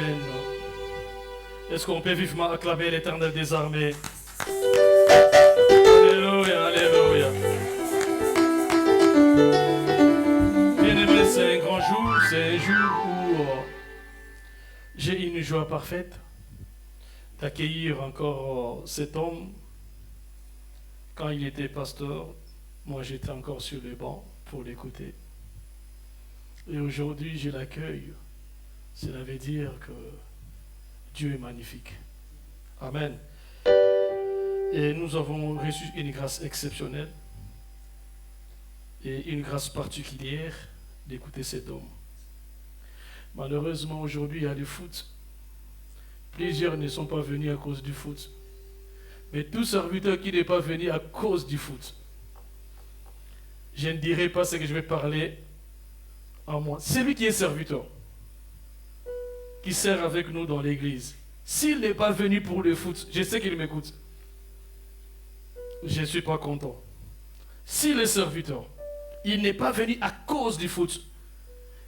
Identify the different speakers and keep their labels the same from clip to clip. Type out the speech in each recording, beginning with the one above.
Speaker 1: Amen. Est-ce qu'on peut vivement acclamer l'Éternel des armées? Alléluia, alléluia. Bien-aimé, c'est un grand jour, c'est un jour où j'ai une joie parfaite d'accueillir encore cet homme. Quand il était pasteur, moi j'étais encore sur le banc pour l'écouter. Et aujourd'hui, je l'accueille. Cela veut dire que Dieu est magnifique. Amen. Et nous avons reçu une grâce exceptionnelle et une grâce particulière d'écouter cet homme. Malheureusement, aujourd'hui, il y a le foot. Plusieurs ne sont pas venus à cause du foot. Mais tout serviteur qui n'est pas venu à cause du foot, je ne dirai pas ce que je vais parler en moi. Celui qui est serviteur, qui sert avec nous dans l'église, s'il n'est pas venu pour le foot, je sais qu'il m'écoute. Je ne suis pas content. S'il est serviteur, il n'est pas venu à cause du foot.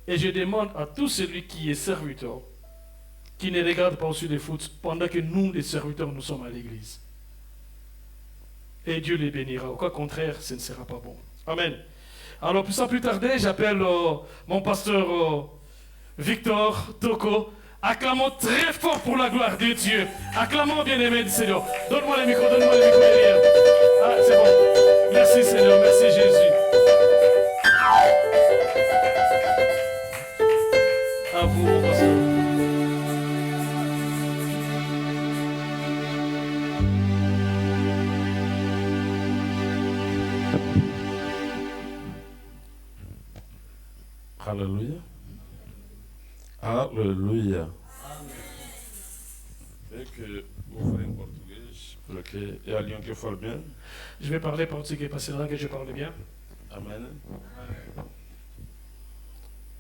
Speaker 1: Et je demande à tout celui qui est serviteur, qui ne regarde pas aussi le foot, pendant que nous, les serviteurs, nous sommes à l'église. Et Dieu les bénira. Au cas contraire, ce ne sera pas bon. Amen. Alors, sans plus tarder, j'appelle mon pasteur Victor Toko. Acclamons très fort pour la gloire de Dieu. Acclamons, bien-aimé du Seigneur. Donne-moi le micro derrière. Ah, c'est bon. Merci Seigneur, merci Jésus. À vous, mon pasteur.
Speaker 2: Alléluia. Alléluia. Fait que vous parlez portugais, porque é a língua que eu falo bem.
Speaker 1: Je vais parler portugais parce que c'est la langue que je parle bien.
Speaker 2: Amém.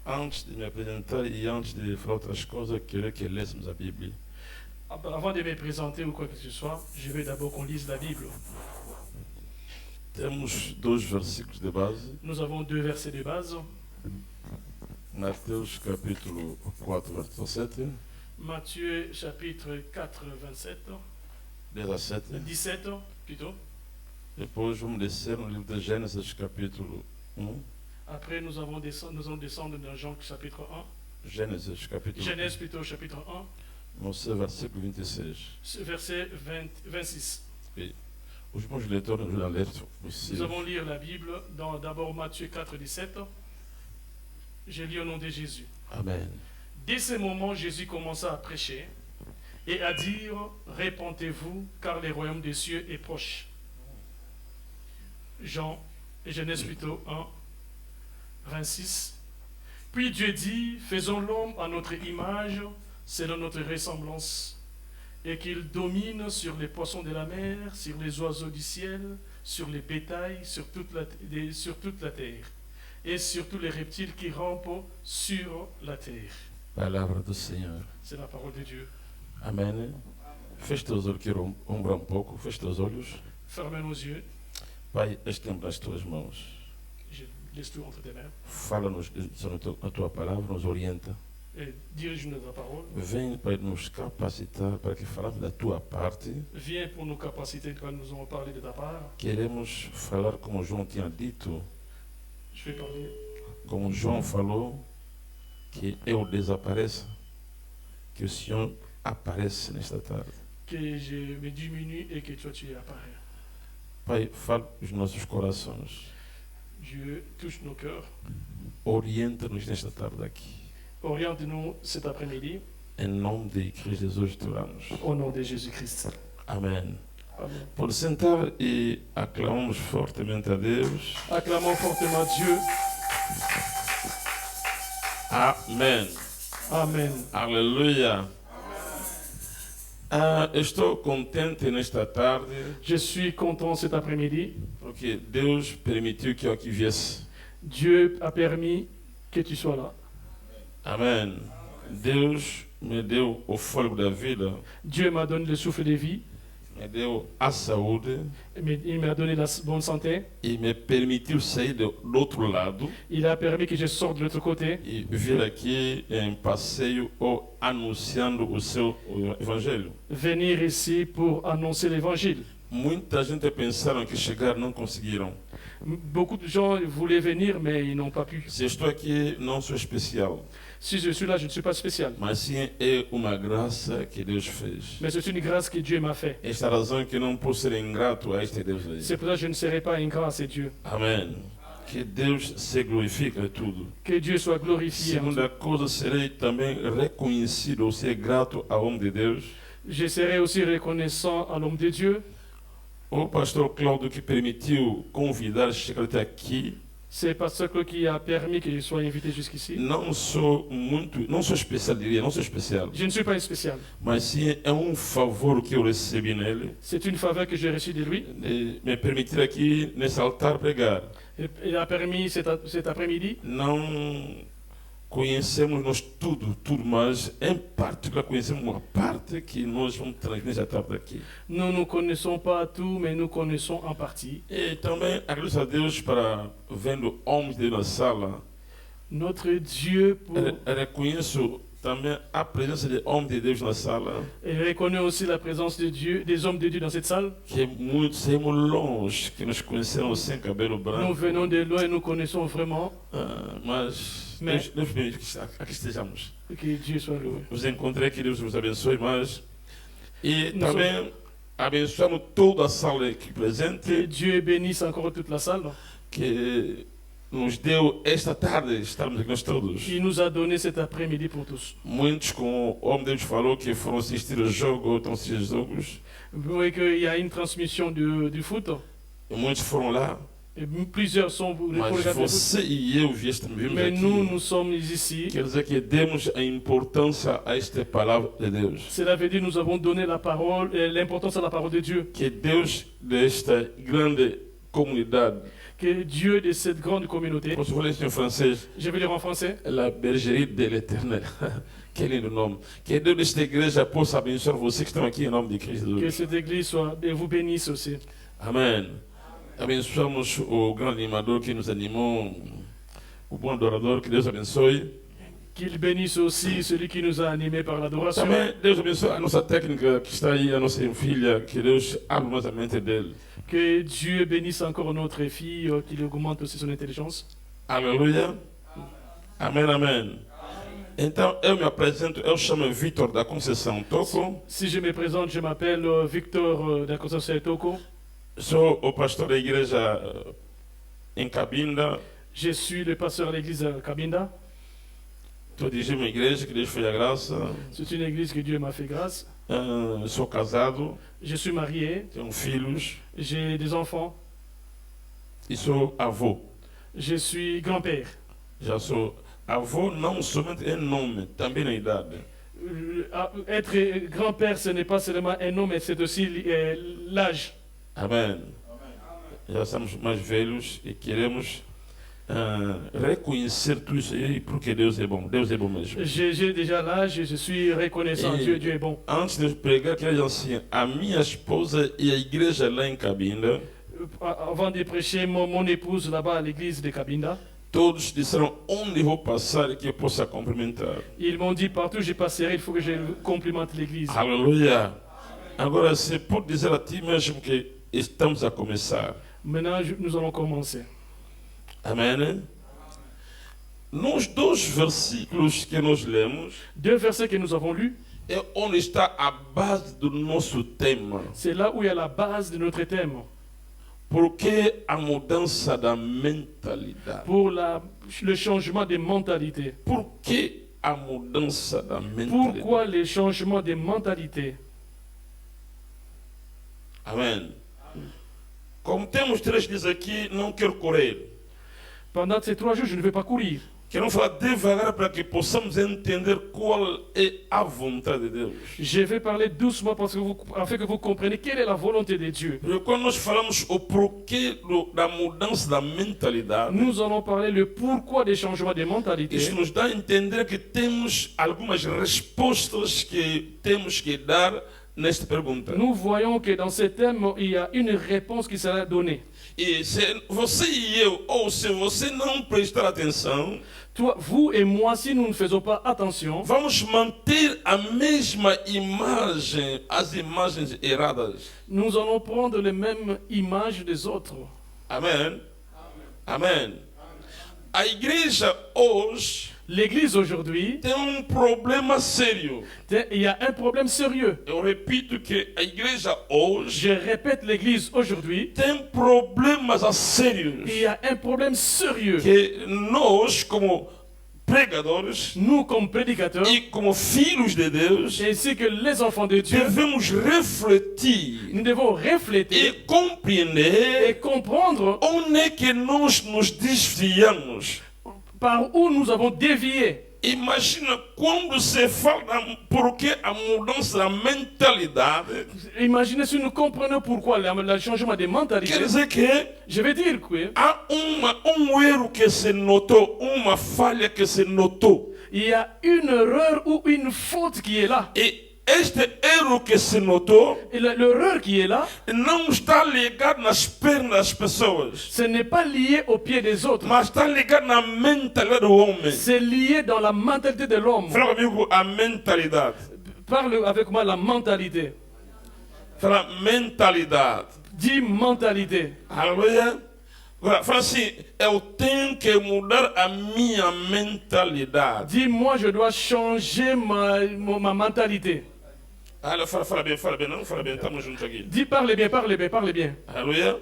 Speaker 2: Antes de me apresentar e antes de falar outras coisas, eu queria que lêssemos a Bíblia.
Speaker 1: Avant de me présenter ou quoi que ce soit, je veux d'abord qu'on lise la Bible.
Speaker 2: Temos dois versículos de base.
Speaker 1: Nous avons deux versets de base.
Speaker 2: Mateus capítulo 4, versículo 7.
Speaker 1: Matthieu chapitre 4, 27, 17 plutôt.
Speaker 2: Depois vamos descer no livro de Gênesis capítulo 1.
Speaker 1: Après, nous allons descendre dans Jean chapitre 1.
Speaker 2: Gênesis capítulo
Speaker 1: Genèse plutôt chapitre 1.
Speaker 2: No seu versículo 26.
Speaker 1: Verset 26.
Speaker 2: Et os bons leitores nos vão ler
Speaker 1: Nous
Speaker 2: aussi.
Speaker 1: allons lire la Bible dans d'abord Matthieu 4, 17. Je lis au nom de Jésus.
Speaker 2: Amen.
Speaker 1: Dès ce moment, Jésus commença à prêcher et à dire « Répentez-vous, car le royaume des cieux est proche. » Genèse plutôt 1, 26. Puis Dieu dit « Faisons l'homme à notre image, selon notre ressemblance, et qu'il domine sur les poissons de la mer, sur les oiseaux du ciel, sur les bétails, sur toute la terre, et sur tous les reptiles qui rampent sur la terre. »
Speaker 2: Palavra do Senhor.
Speaker 1: C'est la parole de Dieu.
Speaker 2: Amém. Feche teus olhos, quero ombrar pouco. Feche teus olhos.
Speaker 1: Ferme nos yeux.
Speaker 2: Pai, estende as tuas mãos.
Speaker 1: Je laisse tout entre tes mains.
Speaker 2: Fala-nos sobre a tua palavra, nos orienta.
Speaker 1: Et dirige-nous dans ta parole.
Speaker 2: Vem para nos capacitar para que falamos da tua parte.
Speaker 1: Viens pour nos capacités quand nous allons parler de ta part.
Speaker 2: Queremos falar como João tinha dito,
Speaker 1: Je vais parler.
Speaker 2: como João falou, que eu desapareça, que o Senhor apareça nesta tarde.
Speaker 1: Que je me diminue et que toi tu apparais.
Speaker 2: Pai, fala os nossos corações.
Speaker 1: Dieu touche nos cœurs.
Speaker 2: Orienta-nos nesta tarde aqui.
Speaker 1: Oriente-nous cet après-midi.
Speaker 2: Em nome de Cristo Jesus te oramos.
Speaker 1: Au nom de Jésus-Christ.
Speaker 2: Amém.
Speaker 1: Amen.
Speaker 2: Pode sentar e aclamamos fortemente a Deus.
Speaker 1: Acclamons fortement Dieu.
Speaker 2: Amém.
Speaker 1: Amen.
Speaker 2: Aleluia. Estou contente nesta tarde
Speaker 1: Je suis content cet après-midi.
Speaker 2: porque Deus permitiu que eu aqui viesse.
Speaker 1: Dieu a permis que tu sois là.
Speaker 2: Amém. Deus me deu o fôlego da vida
Speaker 1: Dieu m'a donné le souffle de vie
Speaker 2: me deu a saúde
Speaker 1: Mais il m'a donné la bonne santé.
Speaker 2: e me permitiu sair do outro lado
Speaker 1: Il a permis que je sorte de l'autre côté
Speaker 2: e vir aqui em passeio ou anunciando o seu evangelho.
Speaker 1: venir ici pour annoncer l'évangile.
Speaker 2: Muita gente pensaram que chegaram, não conseguiram.
Speaker 1: Beaucoup de gens voulaient venir, mais ils n'ont pas pu.
Speaker 2: Se eu estou aqui, não sou especial,
Speaker 1: Si je suis là, je ne suis pas spécial.
Speaker 2: mas sim é uma graça que Deus fez.
Speaker 1: Mais c'est une grâce que Dieu m'a fait.
Speaker 2: Esta razão é que não posso ser ingrato a este Deus aí.
Speaker 1: C'est pour ça que je ne serai pas ingrat à ces dieux.
Speaker 2: Amém. Que Deus se glorifique em tudo.
Speaker 1: Que Dieu soit glorifié. en
Speaker 2: Segunda
Speaker 1: tout.
Speaker 2: coisa, serei também reconhecido ou ser grato ao homem de Deus.
Speaker 1: Je serai aussi reconnaissant à l'homme de Dieu.
Speaker 2: O pastor Cláudio que permitiu convidar chegar até aqui.
Speaker 1: C'est Pasteur Claude qui a permis que je sois invité jusqu'ici.
Speaker 2: Não sou especial, diria, não sou especial.
Speaker 1: Je ne suis pas un spécial.
Speaker 2: Mas sim é um favor que eu recebi nele.
Speaker 1: C'est une faveur que j'ai reçue de lui.
Speaker 2: De me permitir aqui nesse altar pregar.
Speaker 1: Il a permis cet après-midi.
Speaker 2: Não conhecemos nós tudo, mas em particular conhecemos uma parte que nós vamos transmitir nessa tarde aqui.
Speaker 1: Nous ne connaissons pas tout, mais nous connaissons en partie.
Speaker 2: E também agradeço a Deus para vendo homens de na sala.
Speaker 1: Notre Dieu,
Speaker 2: Reconheço também a presença de homens de Deus na sala.
Speaker 1: il reconnaît aussi la présence de Dieu, des hommes de Dieu dans cette salle.
Speaker 2: Que muitos saímos longe, que nos conheceram sem cabelo
Speaker 1: Nous
Speaker 2: branco.
Speaker 1: venons de loin et nous connaissons vraiment.
Speaker 2: Mas
Speaker 1: Mais-
Speaker 2: Deus permite aqui estejamos.
Speaker 1: Que Dieu soit loué.
Speaker 2: Vos encontrei, que Deus vos abençoe mais. E
Speaker 1: Nós
Speaker 2: também abençoamos toda a sala aqui
Speaker 1: Que
Speaker 2: presente,
Speaker 1: Dieu bénisse encore toute la salle.
Speaker 2: que nos deu esta tarde estarmos aqui nós todos.
Speaker 1: Il nous a donné cet après-midi pour tous.
Speaker 2: Muitos, como o homem de Deus falou, que foram assistir o jogo ou estão assistindo os jogos.
Speaker 1: Vous voyez qu'il y a une transmission du foot.
Speaker 2: E muitos foram lá,
Speaker 1: Et plusieurs sont pour
Speaker 2: mas
Speaker 1: regarder le foot.
Speaker 2: você e eu vimos
Speaker 1: Mais nous,
Speaker 2: aqui.
Speaker 1: nous sommes ici.
Speaker 2: Quer dizer que demos a importância a esta palavra de Deus.
Speaker 1: Cela veut dire que nous avons donné la parole, l'importance à la parole de Dieu.
Speaker 2: Que Deus desta grande comunidade,
Speaker 1: Que Dieu de cette grande communauté,
Speaker 2: posso falar isso em francês,
Speaker 1: je vais dire en français,
Speaker 2: la bergerie de l'éternel. Que lindo nome. Que Deus desta igreja possa abençoar vocês que estão aqui em nome de Cristo
Speaker 1: que
Speaker 2: Jesus.
Speaker 1: cette église soit, et vous bénisse aussi.
Speaker 2: Amém. Abençoamos o grande animador que nos animou, o bom adorador, que Deus abençoe.
Speaker 1: Qu'il bénisse aussi celui qui nous a animés par l'adoration.
Speaker 2: Também Deus abençoe a nossa técnica que está aí, a nossa filha, que Deus abra mais a mente dele.
Speaker 1: Que Dieu bénisse encore notre fille, qu'il augmente aussi son intelligence.
Speaker 2: Aleluia. Amém, amém. Então, eu me apresento, eu chamo Vitor da Conceição Toco,
Speaker 1: Si je me présente, je m'appelle Victor da Conceição Toko.
Speaker 2: sou o pastor da igreja em Cabinda,
Speaker 1: Je suis le pasteur de l'église à Cabinda.
Speaker 2: estou dirigindo uma igreja que Deus fez a graça,
Speaker 1: C'est une église que Dieu m'a fait grâce.
Speaker 2: sou casado,
Speaker 1: Je suis marié,
Speaker 2: tenho filhos
Speaker 1: j'ai des enfants,
Speaker 2: e sou avô.
Speaker 1: je suis grand-père.
Speaker 2: Já sou avô não somente em nome, também na idade.
Speaker 1: Être grand-père, ce n'est pas seulement un nom, mais c'est aussi l'âge.
Speaker 2: Amém. Já somos mais velhos e queremos reconhecer tudo isso aí, porque Deus é bom. Deus é bom mesmo.
Speaker 1: J'ai déjà l'âge et je suis reconnaissant.
Speaker 2: Et-
Speaker 1: Dieu est bon.
Speaker 2: Antes de pregar, queria dizer assim, a minha esposa e a igreja lá em Cabinda,
Speaker 1: Avant de prêcher, mon épouse là-bas à l'église de Cabinda,
Speaker 2: todos disseram onde vou passar e que eu possa cumprimentar.
Speaker 1: ils m'ont dit partout où je passerai, il faut que je complimente l'église.
Speaker 2: Aleluia. Agora, você pode dizer a ti mesmo que estamos a começar.
Speaker 1: Maintenant, nous allons commencer.
Speaker 2: Amém? Nos dois versículos que nós lemos,
Speaker 1: Deux versets que nous avons lus,
Speaker 2: é onde está a base do nosso tema.
Speaker 1: c'est là où il y a la base de notre thème.
Speaker 2: Por que a mudança da mentalidade?
Speaker 1: Pour le changement des mentalités.
Speaker 2: Por que a mudança da mentalidade?
Speaker 1: Pourquoi les changements des mentalités?
Speaker 2: Amém. Como temos 3 dias aqui, não quero correr.
Speaker 1: Pendant ces 3 jours, je ne vais pas courir.
Speaker 2: Quero falar devagar para que possamos entender qual é a vontade de Deus.
Speaker 1: Je vais parler doucement parce que afin que vous compreniez quelle est la volonté de Dieu.
Speaker 2: Porque quando nós falamos o porquê da mudança da mentalidade,
Speaker 1: Nous allons parler le pourquoi des changements des mentalités.
Speaker 2: isso nos dá a entender que temos algumas respostas que temos que dar nesta pergunta.
Speaker 1: Nous voyons que dans ces thèmes, il y a une réponse qui sera donnée.
Speaker 2: E se você e eu, ou se você não prestar atenção,
Speaker 1: Toi, vous et moi, si nous ne faisons pas attention,
Speaker 2: vamos manter a mesma imagem, as imagens erradas.
Speaker 1: nous allons prendre les mêmes images des autres.
Speaker 2: Amém? Amém. A igreja hoje
Speaker 1: L'Église aujourd'hui,
Speaker 2: tem problema sério.
Speaker 1: il y a un problème sérieux.
Speaker 2: Eu repito que a igreja hoje
Speaker 1: Je répète, l'Église aujourd'hui,
Speaker 2: tem problemas sérios.
Speaker 1: il y a un problème sérieux.
Speaker 2: Que nós, como pregadores
Speaker 1: Nous, comme prédicateurs,
Speaker 2: e como filhos de Deus,
Speaker 1: ainsi que les enfants de Dieu,
Speaker 2: devemos refletir
Speaker 1: nous devons refléter
Speaker 2: e compreender
Speaker 1: et comprendre
Speaker 2: onde é que nós nos desviamos.
Speaker 1: par où nous avons dévié.
Speaker 2: Imagina quando se fala porque a mudança da mentalidade,
Speaker 1: Imaginez si nous comprenons pourquoi le changement de
Speaker 2: quer
Speaker 1: mentalité.
Speaker 2: dizer que
Speaker 1: Je vais dire que
Speaker 2: há erro que se notou, uma falha que se notou.
Speaker 1: il y a une erreur ou une faute qui est là.
Speaker 2: E este erro que se notou
Speaker 1: Et l'erreur qui est là,
Speaker 2: não está ligado nas pernas das pessoas,
Speaker 1: ce n'est pas lié aux pieds des autres.
Speaker 2: mas está ligado na mentalidade do homem.
Speaker 1: C'est lié dans la mentalité de l'homme.
Speaker 2: Fala comigo a mentalidade.
Speaker 1: Parle avec moi la mentalité.
Speaker 2: Fala mentalidade.
Speaker 1: Dis mentalité.
Speaker 2: Aleluia. Agora, fala assim, eu tenho que mudar a minha mentalidade.
Speaker 1: Dis moi je dois changer ma mentalité.
Speaker 2: Fala bem, não fala bem, estamos juntos aqui.
Speaker 1: Dis parlez bien, parlez bien, parlez bien.
Speaker 2: Aleluia.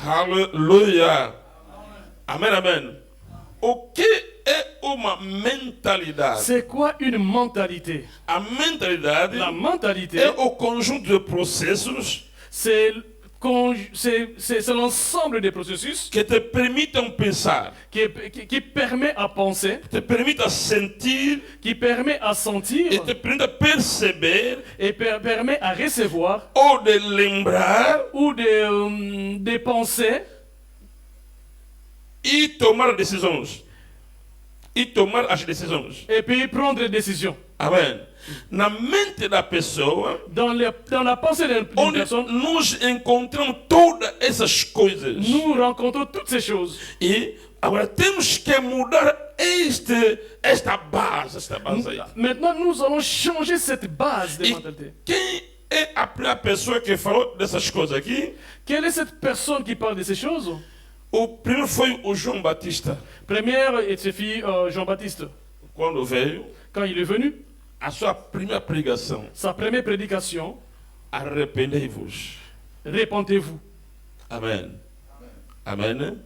Speaker 2: Aleluia. Amém, amém. O que é uma mentalidade?
Speaker 1: C'est quoi une mentalité?
Speaker 2: A mentalidade
Speaker 1: La mentalité,
Speaker 2: é o conjunto de processos
Speaker 1: c'est l'ensemble des processus
Speaker 2: que te permitem pensar,
Speaker 1: qui permet à penser,
Speaker 2: te permitem sentir
Speaker 1: qui permet à sentir
Speaker 2: e te permitem perceber
Speaker 1: et permet à recevoir
Speaker 2: ou de lembrar
Speaker 1: ou de penser
Speaker 2: e tomar decisões. E tomar as decisões.
Speaker 1: et puis prendre des décisions.
Speaker 2: Amém. Na mente da pessoa,
Speaker 1: Dans la pensée d'une
Speaker 2: onde
Speaker 1: personne,
Speaker 2: nós encontramos todas essas coisas.
Speaker 1: nous rencontrons toutes ces choses.
Speaker 2: E agora temos que mudar esta base aí.
Speaker 1: Maintenant, nous allons changer cette base de
Speaker 2: E
Speaker 1: mentalité.
Speaker 2: quem é a primeira pessoa que falou dessas coisas aqui?
Speaker 1: Quelle est cette personne qui parle de ces choses?
Speaker 2: O primeiro foi o João Batista.
Speaker 1: Première et ses filles Jean-Baptiste.
Speaker 2: Quando veio,
Speaker 1: Quand il est venu,
Speaker 2: a sua primeira pregação,
Speaker 1: sa première prédication,
Speaker 2: arrependei-vos.
Speaker 1: répentez-vous.
Speaker 2: Amém. Amém.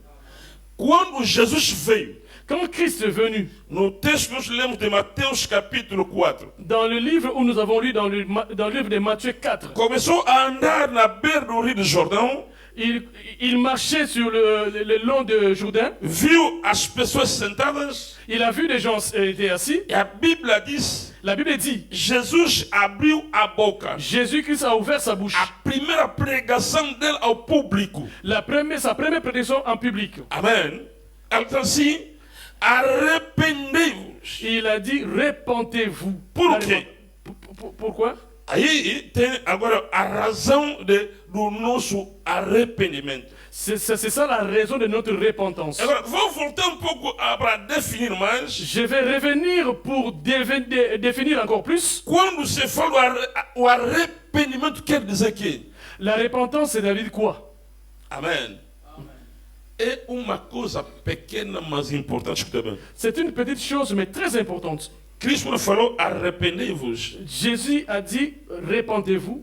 Speaker 2: Quando Jesus veio,
Speaker 1: Quand Christ est venu,
Speaker 2: no texto que nós lemos de Mateus capítulo 4,
Speaker 1: dans le livre où nous avons lu dans le livre de Matthieu 4,
Speaker 2: começou a andar na beira do Rio do Jordão,
Speaker 1: il marchait sur le long de Jourdain,
Speaker 2: viu as pessoas sentadas,
Speaker 1: il a vu des gens étaient assis.
Speaker 2: e a Bíblia diz,
Speaker 1: La Bible dit,
Speaker 2: Jesus abriu a boca.
Speaker 1: Jésus-Christ a ouvert sa bouche.
Speaker 2: A primeira pregação dele ao público.
Speaker 1: Sa première prédication en public.
Speaker 2: Amém. Ela diz assim, arrependei-vos.
Speaker 1: Il a dit, répentez-vous.
Speaker 2: Por quê?
Speaker 1: Pourquoi?
Speaker 2: Aí tem agora a razão do nosso arrependimento.
Speaker 1: C'est ça la raison de notre repentance.
Speaker 2: Agora, vou voltar um pouco para definir mais.
Speaker 1: Je vais revenir pour définir encore plus.
Speaker 2: Quando se fala o arrependimento, quer dizer que?
Speaker 1: La repentance, c'est David quoi?
Speaker 2: Amém. É uma coisa pequena, mas importante. Escuta bem.
Speaker 1: C'est une petite chose, mais très importante.
Speaker 2: Cristo falou, arrependei-vos.
Speaker 1: Jésus a dit, répentez-vous.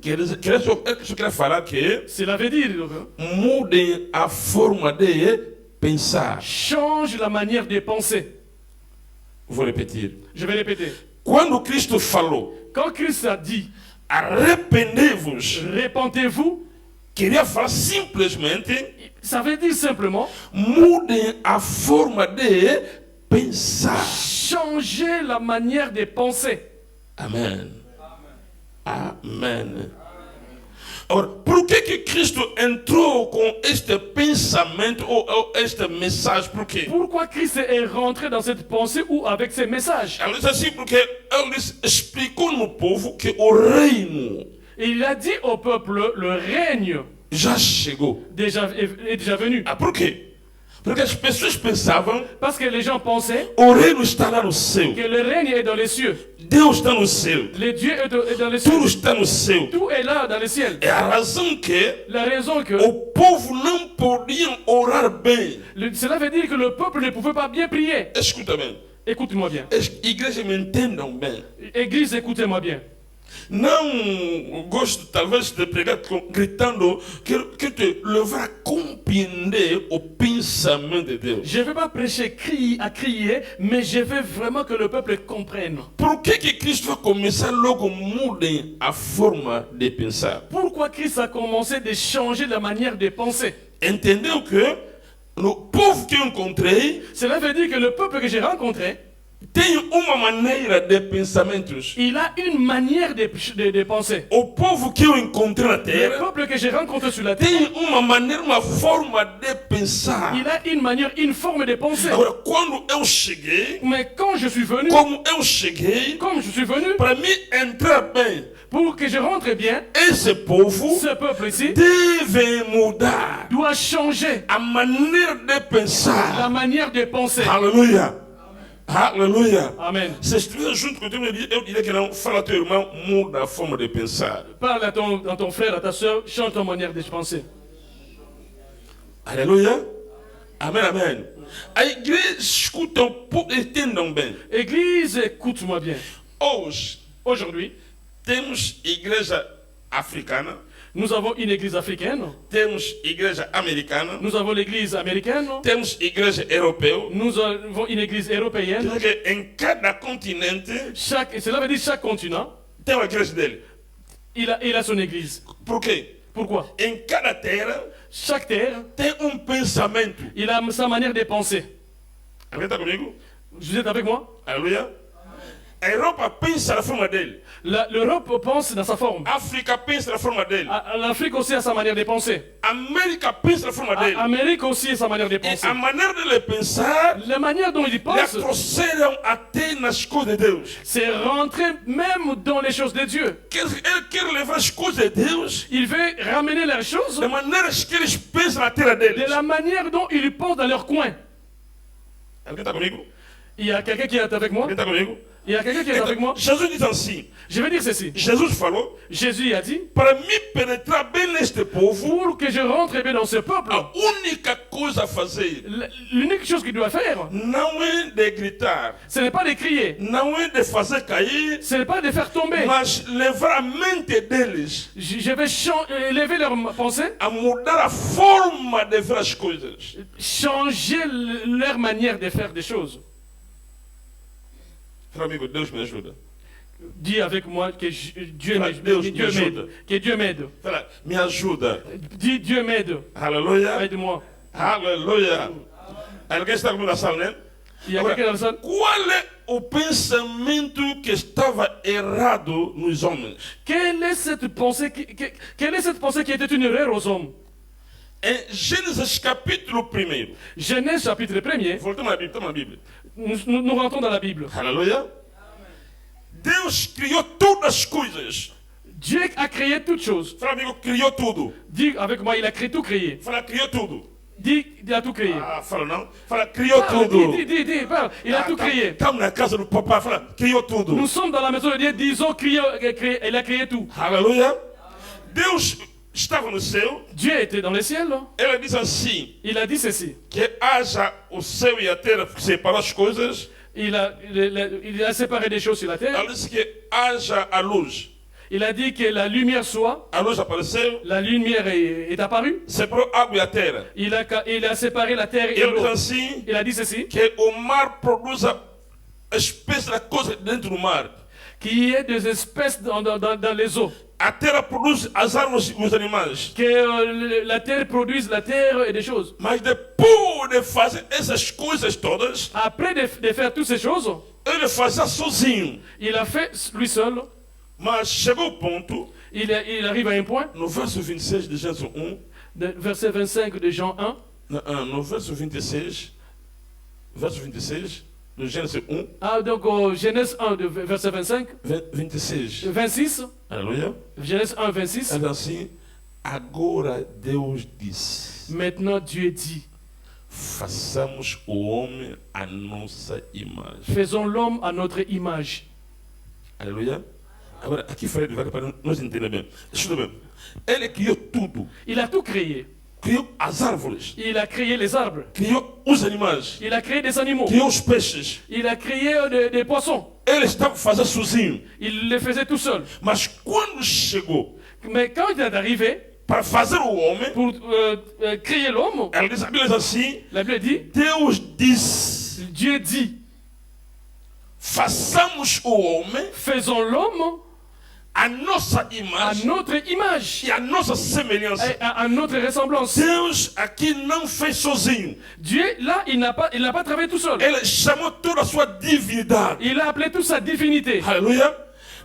Speaker 2: Isso quer falar que
Speaker 1: Cela veut dire,
Speaker 2: mudem a forma de pensar.
Speaker 1: change la manière de penser.
Speaker 2: Vou repetir.
Speaker 1: Je vais répéter.
Speaker 2: Quando Cristo falou,
Speaker 1: Quand Christ a dit,
Speaker 2: arrependei-vos,
Speaker 1: répentez-vous,
Speaker 2: queria falar simplesmente,
Speaker 1: ça veut dire simplement,
Speaker 2: mudem a forma de pensar.
Speaker 1: changer la manière de penser.
Speaker 2: Amen. Amen. Agora, por que Cristo entrou com este pensamento ou este mensagem? Por quê?
Speaker 1: Pourquoi Christ est rentré dans cette pensée ou avec ces messages?
Speaker 2: Ela diz assim porque ele explicou no povo que o reino
Speaker 1: Et il a dit au peuple, le règne
Speaker 2: já chegou.
Speaker 1: est déjà venu.
Speaker 2: Ah, por quê? Porque as pessoas pensavam
Speaker 1: Parce que les gens pensaient
Speaker 2: o reino está lá no céu.
Speaker 1: que le règne est dans les cieux.
Speaker 2: Deus está no céu.
Speaker 1: Le Dieu est dans les
Speaker 2: Tudo
Speaker 1: cieux.
Speaker 2: está no céu.
Speaker 1: Tout est là dans les ciels.
Speaker 2: É a razão que
Speaker 1: La raison que
Speaker 2: o povo não podia orar bem.
Speaker 1: cela veut dire que le peuple ne pouvait pas bien prier.
Speaker 2: Escuta bem.
Speaker 1: Écoute-moi bien.
Speaker 2: As igrejas me entendam bem.
Speaker 1: Église, écoutez-moi bien.
Speaker 2: Não gosto talvez de pregar gritando. Quero te levar a compreender o pensamento de Deus.
Speaker 1: Je ne vais pas prêcher à crier, mais je veux vraiment que le peuple comprenne.
Speaker 2: Por que Cristo vai começar logo mudem a forma de pensar?
Speaker 1: Pourquoi Christ a commencé de changer la manière de penser?
Speaker 2: Entendeu que no povo que eu encontrei
Speaker 1: Cela veut dire que le peuple que j'ai rencontré,
Speaker 2: tem uma maneira de pensamentos.
Speaker 1: il a une manière de penser.
Speaker 2: O povo que eu encontrei na
Speaker 1: Le
Speaker 2: terra
Speaker 1: peuple que j'ai rencontré sur la terre,
Speaker 2: tem uma maneira, uma forma de pensar.
Speaker 1: il a une manière, une forme de penser.
Speaker 2: Agora, quando eu cheguei,
Speaker 1: Mais quand je suis venu,
Speaker 2: como eu cheguei,
Speaker 1: comme je suis venu,
Speaker 2: para mim entrar bem,
Speaker 1: pour que je rentre bien,
Speaker 2: esse povo
Speaker 1: ce peuple ici
Speaker 2: deve mudar
Speaker 1: doit changer
Speaker 2: a maneira de
Speaker 1: la
Speaker 2: pensar.
Speaker 1: manière de penser.
Speaker 2: Aleluia. Aleluia.
Speaker 1: Amen.
Speaker 2: Se estiver junto com Deus, eu diria que não. Fala ao teu irmão, muda a forma de pensar.
Speaker 1: Parle à ton frère, à ta soeur, change ton manière de penser.
Speaker 2: Aleluia. Amém, amém. A igreja escuta, entendam bem.
Speaker 1: Église, écoute-moi bien.
Speaker 2: Hoje,
Speaker 1: Aujourd'hui,
Speaker 2: temos igreja africana,
Speaker 1: nous avons une église africaine,
Speaker 2: temos igreja americana,
Speaker 1: nous avons l'église américaine,
Speaker 2: temos igreja europeia.
Speaker 1: nous avons une église européenne.
Speaker 2: Quer dizer que em cada continente
Speaker 1: Cela veut dire chaque continent,
Speaker 2: tem uma igreja dele.
Speaker 1: il a son église.
Speaker 2: Por quê?
Speaker 1: Pourquoi?
Speaker 2: Em cada terra
Speaker 1: Chaque terre,
Speaker 2: tem pensamento.
Speaker 1: il a sa manière de penser.
Speaker 2: Alguém está comigo?
Speaker 1: Vous êtes avec moi?
Speaker 2: Aleluia. A Europa pensa da forma dele.
Speaker 1: L'Europe pense dans sa forme.
Speaker 2: A África pensa da forma dele.
Speaker 1: L'Afrique aussi a sa manière de penser.
Speaker 2: A América pensa da forma dele.
Speaker 1: L'Amérique aussi a sa manière de
Speaker 2: E
Speaker 1: penser.
Speaker 2: a maneira dele pensar
Speaker 1: La manière dont il
Speaker 2: lhe
Speaker 1: pense,
Speaker 2: trouxeram até nas coisas de Deus.
Speaker 1: c'est rentrer même dans les choses de Dieu.
Speaker 2: Ele quer levar as coisas de Deus
Speaker 1: Il veut ramener les choses
Speaker 2: de maneiras que eles pensam na terra deles.
Speaker 1: de la manière dont ils pensent dans leur coin.
Speaker 2: Alguém está comigo?
Speaker 1: Il y a quelqu'un qui est avec moi?
Speaker 2: Alguém está comigo?
Speaker 1: Il y a quelqu'un qui est avec moi?
Speaker 2: Jesus diz assim.
Speaker 1: Je vais dire ceci.
Speaker 2: Jesus falou,
Speaker 1: Jésus a dit,
Speaker 2: para me penetrar bem neste povo,
Speaker 1: pour que je rentre bien dans ce peuple,
Speaker 2: a única coisa a fazer
Speaker 1: l'unique chose qu'il doit faire,
Speaker 2: não é de gritar,
Speaker 1: ce n'est pas de crier,
Speaker 2: não é de fazer cair,
Speaker 1: ce n'est pas de faire tomber.
Speaker 2: mas levar a mente deles
Speaker 1: Je vais élever leur pensée,
Speaker 2: a mudar a forma de ver as coisas.
Speaker 1: changer leur manière de faire des choses.
Speaker 2: Fala, amigo, Deus me ajuda.
Speaker 1: Dis avec moi que Dieu
Speaker 2: Fala,
Speaker 1: m'aide.
Speaker 2: Deus
Speaker 1: Que
Speaker 2: me
Speaker 1: Dieu m'aide.
Speaker 2: ajuda.
Speaker 1: Que Dieu m'aide.
Speaker 2: Fala, me ajuda.
Speaker 1: Dis Dieu m'aide.
Speaker 2: Aleluia.
Speaker 1: Aide-moi.
Speaker 2: Aleluia. Alguém está comigo na sala, né?
Speaker 1: Il y a
Speaker 2: Agora,
Speaker 1: quelqu'un dans la salle.
Speaker 2: qual é o pensamento que estava errado nos homens?
Speaker 1: Quelle est cette pensée qui était une erreur aux hommes?
Speaker 2: Em Gênesis capítulo 1.
Speaker 1: Genèse chapitre 1er.
Speaker 2: Voltamos à Bíblia, estamos na Bíblia.
Speaker 1: Nous rentrons dans la Bible.
Speaker 2: Aleluia. Deus criou todas as coisas.
Speaker 1: Dieu a créé toutes choses.
Speaker 2: Fala, amigo, criou tudo.
Speaker 1: Dis avec moi, il a créé tout créé.
Speaker 2: Fala, criou tudo.
Speaker 1: Dis, il a tout créé.
Speaker 2: Ah, fala não. Fala, criou
Speaker 1: Parle,
Speaker 2: tudo.
Speaker 1: dis, parle. Il a tout créé.
Speaker 2: Estamos na casa do papai. Fala, criou tudo.
Speaker 1: Nous sommes dans la maison de Dieu, disons il a créé tout.
Speaker 2: Aleluia. Deus estava no céu.
Speaker 1: Dieu était dans les ciels.
Speaker 2: Ele diz assim,
Speaker 1: Il a dit ceci.
Speaker 2: que haja o céu e a terra, separou as coisas.
Speaker 1: Il a séparé des choses sur la terre.
Speaker 2: Ele disse que haja a luz.
Speaker 1: Il a dit que la lumière soit.
Speaker 2: A luz apareceu,
Speaker 1: La lumière est apparue.
Speaker 2: separou água e a terra.
Speaker 1: Il a séparé la terre et
Speaker 2: Ele diz
Speaker 1: l'eau.
Speaker 2: assim,
Speaker 1: Il a dit ceci.
Speaker 2: que o mar produz a espécie da coisa dentro do mar.
Speaker 1: Qu'il y ait des espèces dans les eaux.
Speaker 2: A terra produz as árvores e os animais.
Speaker 1: Que la terre produise la terre et des choses.
Speaker 2: Mas depois de fazer essas coisas todas,
Speaker 1: Après de faire toutes ces choses,
Speaker 2: ele fazia sozinho.
Speaker 1: il a fait lui seul.
Speaker 2: Mas chegou o ponto
Speaker 1: il arrive à un point,
Speaker 2: no verso 26 de Gênesis 1,
Speaker 1: verset 25 de Jean 1,
Speaker 2: no verso 26 de Gênesis 1,
Speaker 1: ah, donc Genèse 1, verset 25,
Speaker 2: 26.
Speaker 1: 26,
Speaker 2: Aleluia.
Speaker 1: Genèse 1, 26,
Speaker 2: Ela assim, agora Deus disse,
Speaker 1: maintenant Dieu dit,
Speaker 2: façamos o homem à nossa imagem.
Speaker 1: faisons l'homme à notre image.
Speaker 2: Aleluia. Agora, aqui falei devagar para nós entender bem. Escuta bem. Ele criou tudo.
Speaker 1: Il a tout créé.
Speaker 2: Criou as árvores.
Speaker 1: Il a créé les arbres.
Speaker 2: Criou os animais.
Speaker 1: Il a créé des animaux.
Speaker 2: Criou os peixes.
Speaker 1: Il a créé des poissons.
Speaker 2: Ele estava fazendo sozinho.
Speaker 1: Il les faisait tout seul.
Speaker 2: Mas quando chegou
Speaker 1: Mais quand il est arrivé
Speaker 2: para fazer o homem,
Speaker 1: pour créer l'homme,
Speaker 2: ela diz a Bíblia assim,
Speaker 1: la Bible dit,
Speaker 2: Deus disse,
Speaker 1: Dieu dit,
Speaker 2: façamos o homem
Speaker 1: faisons l'homme
Speaker 2: à nossa
Speaker 1: à
Speaker 2: imagem
Speaker 1: notre image,
Speaker 2: e à nossa semelhança.
Speaker 1: et à notre ressemblance.
Speaker 2: Deus aqui não fez sozinho.
Speaker 1: Dieu, là, il n'a pas travaillé tout seul.
Speaker 2: Ele chamou toda a sua divindade.
Speaker 1: Il a appelé toute sa divinité.
Speaker 2: Aleluia.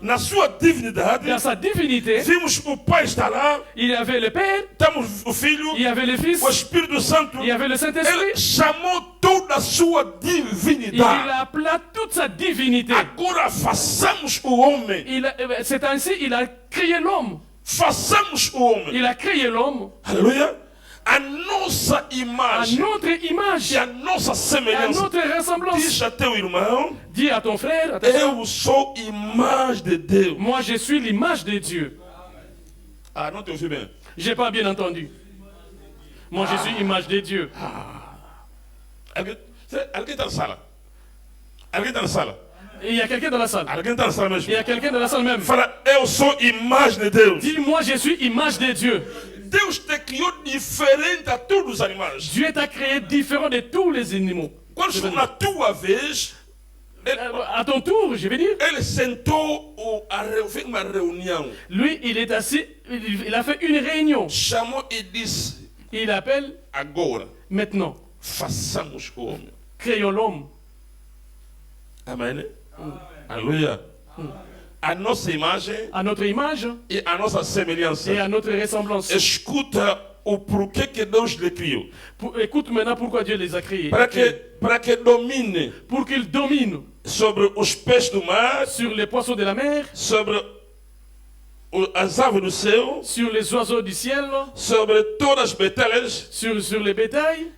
Speaker 2: Na sua divindade,
Speaker 1: Dans sa divinité,
Speaker 2: vimos o Pai estar lá,
Speaker 1: il y avait le Père,
Speaker 2: temos o Filho,
Speaker 1: il y avait le Fils,
Speaker 2: o Espírito Santo.
Speaker 1: il y avait le
Speaker 2: Ele
Speaker 1: Saint-Esprit.
Speaker 2: chamou toda a sua
Speaker 1: Il
Speaker 2: divindade.
Speaker 1: a appelé toute sa divinité.
Speaker 2: Agora façamos o homem.
Speaker 1: C'est ainsi, il a créé l'homme.
Speaker 2: Façamos o homem.
Speaker 1: Il a créé l'homme
Speaker 2: Aleluia. A nossa
Speaker 1: à
Speaker 2: imagem
Speaker 1: notre image,
Speaker 2: e a nossa
Speaker 1: à
Speaker 2: semelhança.
Speaker 1: notre ressemblance.
Speaker 2: Diz a teu irmão,
Speaker 1: Dis à ton frère, à ta sœur,
Speaker 2: eu sou imagem de Deus.
Speaker 1: moi je suis l'image de Dieu.
Speaker 2: Ah, não te ouvi bem.
Speaker 1: J'ai pas bien entendu. Moi je suis image de Dieu.
Speaker 2: Alguém está na sala? Alguém está na sala?
Speaker 1: Et il y a quelqu'un dans la salle.
Speaker 2: Alguém está na sala mesmo?
Speaker 1: Il y a quelqu'un dans la salle même.
Speaker 2: Fala, eu sou imagem de Deus.
Speaker 1: Dis, moi je suis image de Dieu.
Speaker 2: Deus te criou diferente a todos os animais.
Speaker 1: Dieu t'a créé différent de tous les animaux.
Speaker 2: Quando chegou na tua vez,
Speaker 1: À ton tour, je vais dire,
Speaker 2: ele sentou, fez uma reunião,
Speaker 1: lui il est assis, il a fait une réunion.
Speaker 2: chamou e disse,
Speaker 1: Il appelle
Speaker 2: agora,
Speaker 1: maintenant,
Speaker 2: façamos o homem.
Speaker 1: créons l'homme.
Speaker 2: Amém? Aleluia. A nossa imagem
Speaker 1: À notre image
Speaker 2: e a nossa semelhança.
Speaker 1: et à notre ressemblance.
Speaker 2: Escuta o porquê que Deus lhe criou.
Speaker 1: Écoute maintenant pourquoi Dieu les a créés.
Speaker 2: Para que domine
Speaker 1: Pour qu'ils dominent
Speaker 2: sobre os peixes do mar,
Speaker 1: sur les poissons de la mer,
Speaker 2: sobre as aves do céu,
Speaker 1: sur les oiseaux du ciel,
Speaker 2: sobre todas as betelhas
Speaker 1: sur les bétails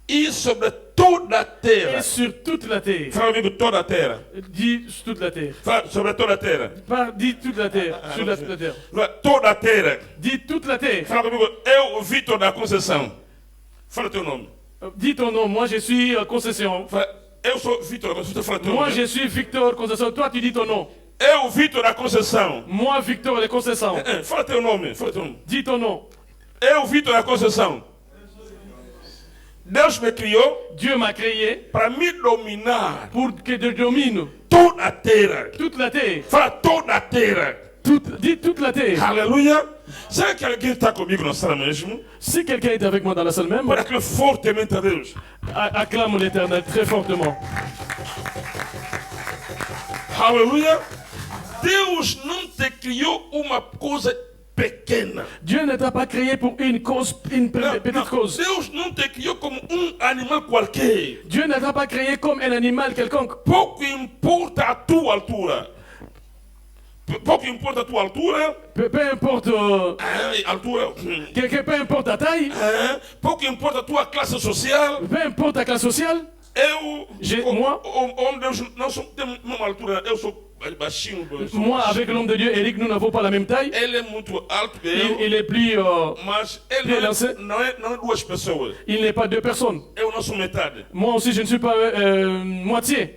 Speaker 2: e sobre toda a terra.
Speaker 1: et sur toute la terre.
Speaker 2: Fala comigo, toda a terra.
Speaker 1: Dis toute la terre.
Speaker 2: Fala sobre toda a terra.
Speaker 1: Dis toute la terre. Sur toute la terre.
Speaker 2: Fala, toda a terra.
Speaker 1: Dis toute la terre.
Speaker 2: Fala comigo, eu, Vitor da Conceição. Fala teu nome.
Speaker 1: Dis ton nom. Moi je suis Concession.
Speaker 2: Fala, eu sou Vitor da Conceição. Fala teu
Speaker 1: Moi
Speaker 2: nome.
Speaker 1: je suis Victor Concession. Toi tu dis ton nom.
Speaker 2: Eu, Vitor da Conceição.
Speaker 1: Moi Victor de Concession.
Speaker 2: Fala teu nome. Fala teu nome.
Speaker 1: Dis ton nom.
Speaker 2: Eu, Vitor da Conceição. Deus me criou
Speaker 1: Dieu m'a créé
Speaker 2: para me dominar
Speaker 1: pour que je domine
Speaker 2: toda a terra.
Speaker 1: toute la terre.
Speaker 2: Fala toda a terra.
Speaker 1: Dis toute la terre.
Speaker 2: Aleluia. Será que alguém está comigo na sala mesmo?
Speaker 1: Si quelqu'un est avec moi dans la salle même,
Speaker 2: Para que fortemente a Deus.
Speaker 1: acclame l'Éternel très fortement.
Speaker 2: Aleluia. Deus não te criou uma coisa pequena.
Speaker 1: Dieu ne t'a pas créé pour une cause, une petite cause.
Speaker 2: Deus não te criou como animal qualquer.
Speaker 1: Dieu ne t'a pas créé comme un animal quelconque.
Speaker 2: Pouco importa a tua altura. Pouco importa a tua altura.
Speaker 1: Peu importe,
Speaker 2: Altura.
Speaker 1: peu importe ta taille,
Speaker 2: Pouco importa a tua classe social.
Speaker 1: peu importe ta classe sociale. Moi,
Speaker 2: Deus não temos a mesma altura. Eu sou baixinho.
Speaker 1: moi avec l'homme de Dieu, Eric, nous n'avons pas la même taille.
Speaker 2: Ele é muito alto que eu.
Speaker 1: Il est plus,
Speaker 2: Mas ele não é duas pessoas.
Speaker 1: il n'est pas deux personnes.
Speaker 2: Eu não sou metade.
Speaker 1: Moi aussi, je ne suis pas moitié.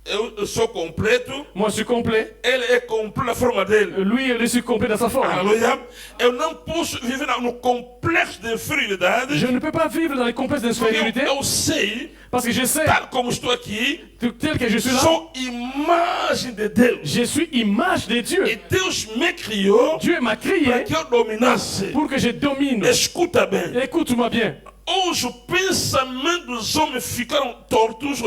Speaker 2: Eu sou completo.
Speaker 1: Moi, je suis complet.
Speaker 2: Ele é completo na forma dele.
Speaker 1: Lui, il est complet dans sa forme.
Speaker 2: Aleluia. Eu não posso viver no complexo de inferioridade.
Speaker 1: Je ne peux pas vivre dans les complexes d'infériorité
Speaker 2: Eu sei,
Speaker 1: parce que je sais,
Speaker 2: tal como estou aqui,
Speaker 1: tel que je suis là,
Speaker 2: sou imagem de Deus.
Speaker 1: je suis image de Dieu.
Speaker 2: E Deus me criou
Speaker 1: Dieu m'a
Speaker 2: para
Speaker 1: créé
Speaker 2: que eu dominasse.
Speaker 1: pour que je domine.
Speaker 2: Escuta bem.
Speaker 1: Écoute-moi bien.
Speaker 2: Hoje o pensamento dos homens ficaram tortos,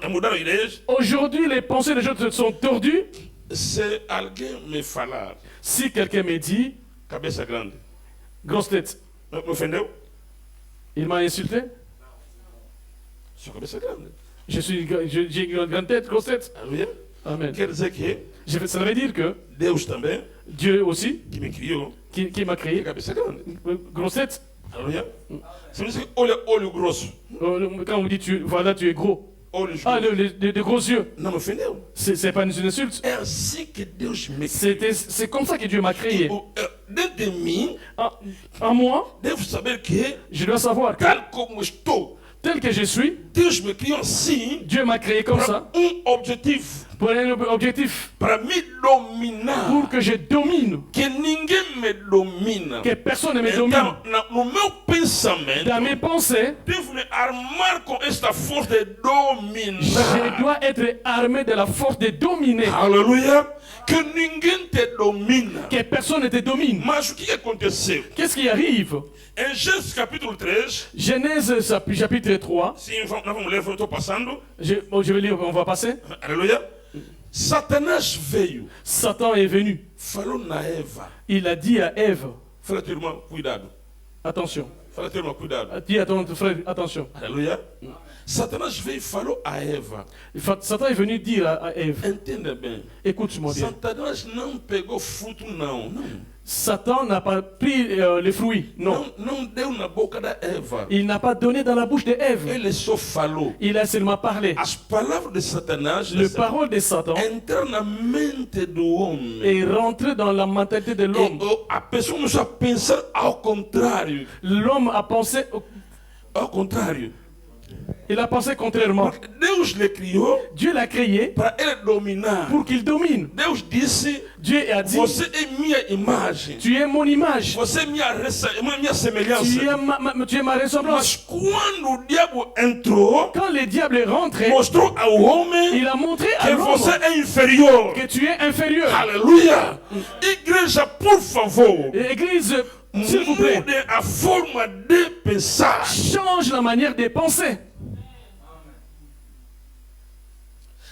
Speaker 2: mudaram a igreja.
Speaker 1: Aujourd'hui, les pensées des gens sont tordues.
Speaker 2: Se alguém me falar
Speaker 1: Si quelqu'un me dit,
Speaker 2: cabeça grande,
Speaker 1: grosse tête,
Speaker 2: me ofendeu?
Speaker 1: il m'a insulté.
Speaker 2: Sua cabeça grande.
Speaker 1: J'ai une grande tête, grosse tête.
Speaker 2: Aleluia.
Speaker 1: Amen.
Speaker 2: Quer dizer que
Speaker 1: Ça veut dire que
Speaker 2: Deus também,
Speaker 1: Dieu aussi,
Speaker 2: que me criou,
Speaker 1: qui m'a
Speaker 2: tem
Speaker 1: créé,
Speaker 2: cabeça grande.
Speaker 1: grosse tête.
Speaker 2: Aleluia. Você não diz que olho grosso,
Speaker 1: Quand on dit, voilà, tu es gros.
Speaker 2: olhos
Speaker 1: Ah,
Speaker 2: grossos.
Speaker 1: de gros yeux.
Speaker 2: Não me ofendeu.
Speaker 1: C'est pas une insulte.
Speaker 2: É assim que Deus me criou.
Speaker 1: C'est comme ça que Dieu m'a créé.
Speaker 2: Dentro de mim,
Speaker 1: En moi,
Speaker 2: devo saber que,
Speaker 1: je dois savoir que
Speaker 2: tal como estou,
Speaker 1: tel que je suis,
Speaker 2: Deus me criou assim
Speaker 1: Dieu m'a créé comme ça,
Speaker 2: para objetivo,
Speaker 1: pour un objectif,
Speaker 2: para me dominar.
Speaker 1: pour que je domine,
Speaker 2: Que ninguém me domina.
Speaker 1: que personne ne me domine.
Speaker 2: Então, no meu pensamento,
Speaker 1: Dans mes pensées,
Speaker 2: devo me armar com esta força de dominar.
Speaker 1: je dois être armé de la force de dominer,
Speaker 2: Aleluia. Que ninguém te domina.
Speaker 1: que personne ne te domine.
Speaker 2: Mas o que aconteceu?
Speaker 1: Qu'est-ce qui arrive?
Speaker 2: Em Gênesis capítulo 3,
Speaker 1: Genèse chapitre 3,
Speaker 2: sim, nós vamos ler, eu estou passando.
Speaker 1: je vais lire, on va passer.
Speaker 2: Aleluia. Satanás veio,
Speaker 1: Satan est venu.
Speaker 2: falou na Eva.
Speaker 1: Il a dit à Ève,
Speaker 2: Fala teu irmão, cuidado.
Speaker 1: attention.
Speaker 2: Fala teu irmão, cuidado.
Speaker 1: Dis à ton frère, attention.
Speaker 2: Aleluia. Satanás veio e falou a Eva.
Speaker 1: Satan est venu dire à Ève,
Speaker 2: Entenda bem.
Speaker 1: écoute-moi bien.
Speaker 2: Satanás não pegou fruto, não.
Speaker 1: Satan n'a pas pris les fruits, non.
Speaker 2: Não deu na boca da Eva.
Speaker 1: Il n'a pas donné dans la bouche de Ève.
Speaker 2: Ele só falou.
Speaker 1: Il a seulement parlé.
Speaker 2: As palavras de Satanás
Speaker 1: Les paroles de Satan
Speaker 2: entraram na mente do homem.
Speaker 1: est rentré dans la mentalité de l'homme.
Speaker 2: A pessoa começou a pensar ao contrário.
Speaker 1: L'homme a pensé,
Speaker 2: Ao contrário.
Speaker 1: il a pensé contrairement.
Speaker 2: Porque Deus lhe criou
Speaker 1: Dieu l'a créé
Speaker 2: para ele dominar.
Speaker 1: pour qu'il domine.
Speaker 2: Deus disse:
Speaker 1: Dieu a dit,
Speaker 2: você é minha imagem.
Speaker 1: tu es mon image.
Speaker 2: Você é minha semelhança.
Speaker 1: Tu es ma ressemblance.
Speaker 2: Mas quando o diabo entrou,
Speaker 1: Quand le diable est rentré,
Speaker 2: mostrou ao homem
Speaker 1: il a montré à
Speaker 2: que
Speaker 1: l'homme
Speaker 2: você é inferior.
Speaker 1: que tu es inférieur.
Speaker 2: Aleluia! Igreja, por favor,
Speaker 1: Église, s'il vous plaît,
Speaker 2: mude a forma de pensar.
Speaker 1: change la manière de penser.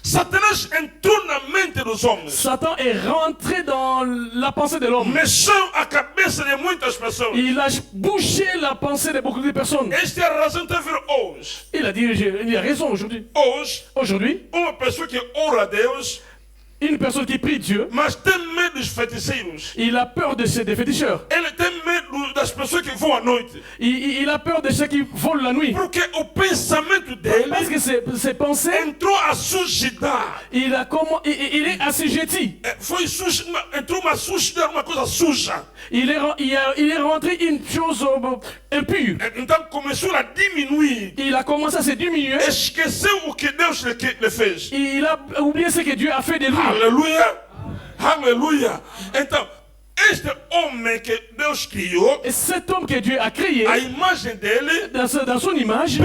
Speaker 2: Satanás entrou na mente dos homens,
Speaker 1: Satan est rentré dans la pensée de l'homme.
Speaker 2: mexeu a cabeça de muitas pessoas.
Speaker 1: Il a bouché la pensée de beaucoup de personnes.
Speaker 2: Esta é a razão de ver hoje.
Speaker 1: Il a dit, il a raison aujourd'hui.
Speaker 2: Hoje,
Speaker 1: Aujourd'hui,
Speaker 2: uma pessoa que ora a Deus,
Speaker 1: une personne qui prie Dieu,
Speaker 2: mas tem medo dos feiticeiros.
Speaker 1: il a peur de ces féticheurs.
Speaker 2: Ele tem medo das pessoas que vão à noite.
Speaker 1: Il a peur de ceux qui volent la nuit.
Speaker 2: Porque o pensamento dele
Speaker 1: Parce que ses pensées,
Speaker 2: entrou a sujidade.
Speaker 1: il est assujetti.
Speaker 2: Entrou uma sujidade, uma coisa suja.
Speaker 1: Il est rentré une chose impure.
Speaker 2: Então começou a diminuir.
Speaker 1: Il a commencé à se diminuer.
Speaker 2: Esqueceu o que Deus lhe fez.
Speaker 1: Il a oublié ce que Dieu a fait de lui.
Speaker 2: Aleluia! Aleluia! Então, este homem que Deus criou,
Speaker 1: Et cet homme que Dieu a créé,
Speaker 2: a imagem dele,
Speaker 1: dans son image,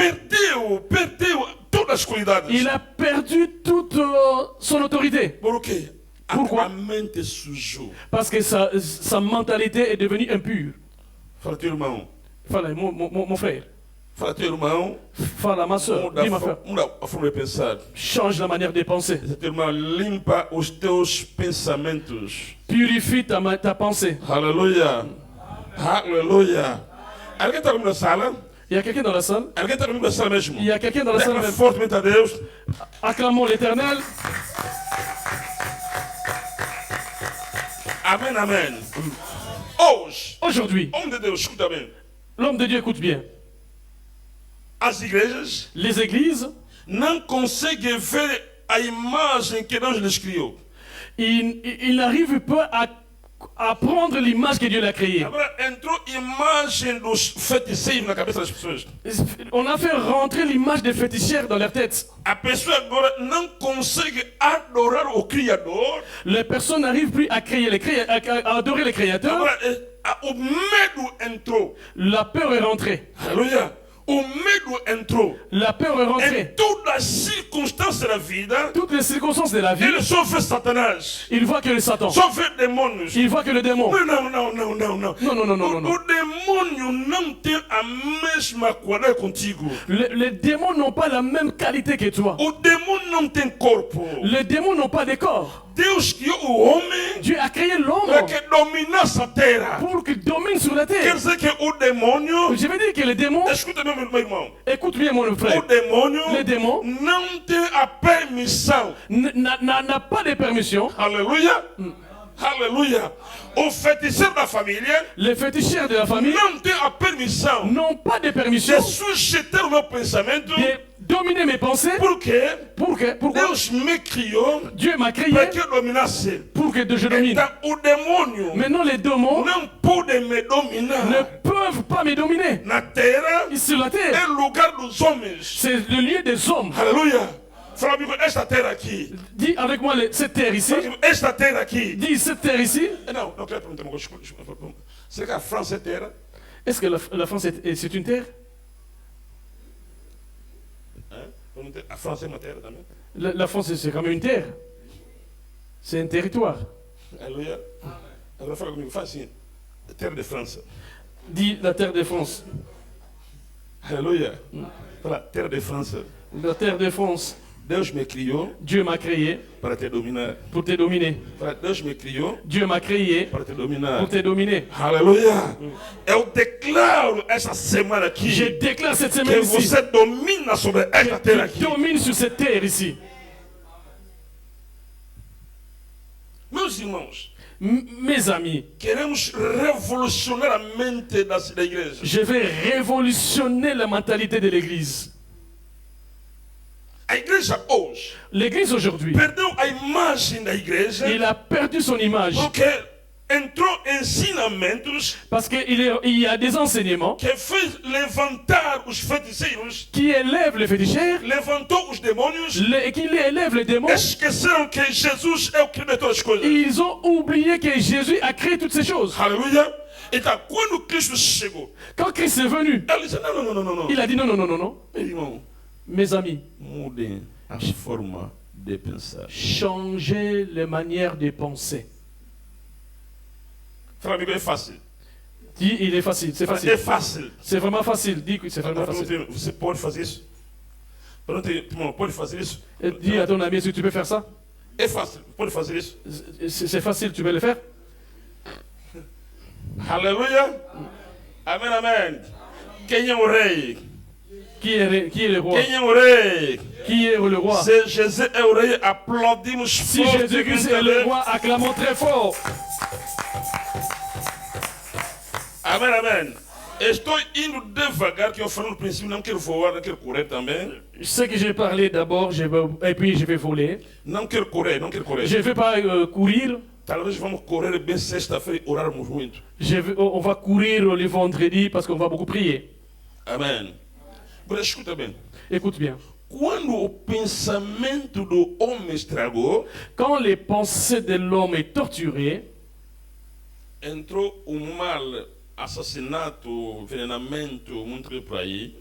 Speaker 2: perdeu todas as qualidades.
Speaker 1: il a perdu toute son autorité.
Speaker 2: Por quê?
Speaker 1: Pourquoi?
Speaker 2: A mente sujou.
Speaker 1: Parce que sa mentalité est devenue impure.
Speaker 2: Fala teu irmão.
Speaker 1: Voilà, mon frère.
Speaker 2: Fala teu irmão.
Speaker 1: Voilà, ma soeur. Dis ma frère.
Speaker 2: Muda a forma de pensar.
Speaker 1: Change la manière de penser.
Speaker 2: Teu irmão, limpa os teus pensamentos.
Speaker 1: Purifie ta pensée.
Speaker 2: Aleluia. Aleluia. Alguém está comigo na sala?
Speaker 1: Il y a quelqu'un dans la salle.
Speaker 2: Alguém está comigo na sala mesmo?
Speaker 1: Il y a quelqu'un dans la salle
Speaker 2: Declara
Speaker 1: même.
Speaker 2: fortemente a Deus.
Speaker 1: Acclamons l'Éternel.
Speaker 2: Amém, amém. Hoje,
Speaker 1: Aujourd'hui,
Speaker 2: homem de Deus, escuta bem.
Speaker 1: l'homme de Dieu écoute bien.
Speaker 2: As igrejas
Speaker 1: Les églises,
Speaker 2: não conseguem ver a imagem que Deus lhes criou.
Speaker 1: ils n'arrivent pas à prendre l'image que Dieu l'a créée.
Speaker 2: Agora entrou imagem dos feiticeiros na cabeça das pessoas.
Speaker 1: On a fait rentrer l'image des féticheurs dans leur tête.
Speaker 2: A pessoa agora não consegue adorar o Criador.
Speaker 1: Les personnes n'arrivent plus à adorer les créateurs.
Speaker 2: Agora o medo entrou.
Speaker 1: La peur est rentrée.
Speaker 2: Aleluia. O medo entrou.
Speaker 1: La peur est
Speaker 2: Em
Speaker 1: rentrée.
Speaker 2: todas as circunstâncias da vida,
Speaker 1: Toutes les circonstances de la vie,
Speaker 2: ele só vê Satanás.
Speaker 1: il voit que le Satan.
Speaker 2: Só vê demônios.
Speaker 1: Il voit que le démon.
Speaker 2: Não.
Speaker 1: Non, non, non, non, non.
Speaker 2: O demônio não tem a mesma qualidade contigo.
Speaker 1: Les démons n'ont pas la même qualité que toi.
Speaker 2: O demônio não tem corpo.
Speaker 1: Les démons n'ont pas de corps.
Speaker 2: Deus criou o homem
Speaker 1: Dieu a créé l'homme
Speaker 2: para que dominasse a terra.
Speaker 1: pour qu'il domine sur la
Speaker 2: Quer
Speaker 1: terre.
Speaker 2: dizer que o demônio,
Speaker 1: Je veux dire que les démons,
Speaker 2: escuta meu irmão,
Speaker 1: écoute bien mon
Speaker 2: o
Speaker 1: frère,
Speaker 2: demônio
Speaker 1: les démons
Speaker 2: não tem a permissão.
Speaker 1: n'a pas de permission.
Speaker 2: Aleluia. Aleluia. O feiticeiro da família
Speaker 1: Les féticheurs de la famille
Speaker 2: não tem a permissão
Speaker 1: n'ont pas de permission
Speaker 2: de sujeitar o meu pensamento.
Speaker 1: de dominer mes pensées.
Speaker 2: Por quê?
Speaker 1: Pourquoi
Speaker 2: Deus me criou
Speaker 1: Dieu m'a créé
Speaker 2: para que eu dominasse.
Speaker 1: pour que je domine.
Speaker 2: Então o demônio
Speaker 1: Maintenant, les démons
Speaker 2: não pode me
Speaker 1: ne
Speaker 2: dominar.
Speaker 1: peuvent pas me dominer.
Speaker 2: Na terra
Speaker 1: Sur la terre,
Speaker 2: é lugar dos homens.
Speaker 1: c'est le lieu des hommes.
Speaker 2: Aleluia. Fala comigo, esta terra aqui.
Speaker 1: Dis avec moi cette terre ici.
Speaker 2: Fala comigo, esta terra aqui.
Speaker 1: Dis cette terre ici.
Speaker 2: Não, não quero perguntar uma coisa. Será que a França é terra?
Speaker 1: Est-ce que la France c'est une terre?
Speaker 2: A França é uma terra também?
Speaker 1: La France c'est quand même une terre. C'est un territoire.
Speaker 2: Aleluia. Agora fala comigo, faz assim. Terra de França.
Speaker 1: Dis la terre de France.
Speaker 2: Aleluia. Fala, terra de França.
Speaker 1: La terre de France.
Speaker 2: Deus me criou
Speaker 1: Dieu m'a créé
Speaker 2: para te dominar.
Speaker 1: pour te dominer.
Speaker 2: Fala, Deus me criou
Speaker 1: Dieu m'a créé
Speaker 2: para te dominar.
Speaker 1: pour te dominer.
Speaker 2: Aleluia. Eu declaro essa semana
Speaker 1: Je
Speaker 2: aqui
Speaker 1: déclare cette
Speaker 2: que
Speaker 1: semaine ici
Speaker 2: você domina sobre esta terra
Speaker 1: que tu
Speaker 2: aqui.
Speaker 1: domines sur cette terre ici.
Speaker 2: Meus irmãos,
Speaker 1: Mes amis,
Speaker 2: queremos revolucionar a mente da igreja.
Speaker 1: je vais révolutionner la mentalité de l'Église.
Speaker 2: A igreja hoje
Speaker 1: L'Église aujourd'hui,
Speaker 2: perdeu a imagem da igreja
Speaker 1: il a perdu son image
Speaker 2: porque entrou ensinamentos
Speaker 1: parce qu'il y a des enseignements
Speaker 2: que fez levantar os feiticeiros,
Speaker 1: qui élèvent les féticheurs
Speaker 2: levantou os demônios,
Speaker 1: et qui élèvent les démons.
Speaker 2: esqueceram que Jesus é o Criador de todas as coisas.
Speaker 1: Ils ont oublié que Jésus a créé toutes ces choses.
Speaker 2: Aleluia. Então, quando Cristo chegou,
Speaker 1: Quand Christ est venu,
Speaker 2: ele disse: não, não, não, não, não.
Speaker 1: il a dit non, non, non, non, non.
Speaker 2: Meu irmão,
Speaker 1: Mes amis,
Speaker 2: mudem a forma de pensar.
Speaker 1: changez les manières de penser.
Speaker 2: Fala amigo, é fácil.
Speaker 1: Dis, il est facile, c'est
Speaker 2: É
Speaker 1: facile.
Speaker 2: fácil.
Speaker 1: C'est vraiment facile. Dis que c'est vraiment facile.
Speaker 2: Você pode fazer isso? Pronto, irmão, pode fazer isso?
Speaker 1: Et dis à ton ami, est-ce que tu peux faire ça?
Speaker 2: É fácil, pode fazer isso?
Speaker 1: C'est facile, tu peux le faire?
Speaker 2: Aleluia. Amém, amém. Quem é o rei?
Speaker 1: Qui est le roi?
Speaker 2: Quem é o rei?
Speaker 1: Qui est le roi?
Speaker 2: Se Jesus é o rei, aplaudimos
Speaker 1: Si
Speaker 2: forte.
Speaker 1: Jésus-Christ est le roi, acclamons très fort.
Speaker 2: Amém, amém. Estou indo devagar, que eu falo no princípio, não quero voar, não quero correr também.
Speaker 1: Je sais que j'ai parlé d'abord, et puis je vais voler.
Speaker 2: Não quero correr, não quero correr.
Speaker 1: Je ne vais pas courir.
Speaker 2: Talvez vamos correr bem sexta-feira e orarmos muito.
Speaker 1: On va courir le vendredi parce qu'on va beaucoup prier.
Speaker 2: Amém. Agora escuta bem.
Speaker 1: Écoute bien.
Speaker 2: Quando o pensamento do homem estragou,
Speaker 1: Quand les pensées de l'homme est torturées,
Speaker 2: entrou o mal, assassinato, envenenamento, muito por aí.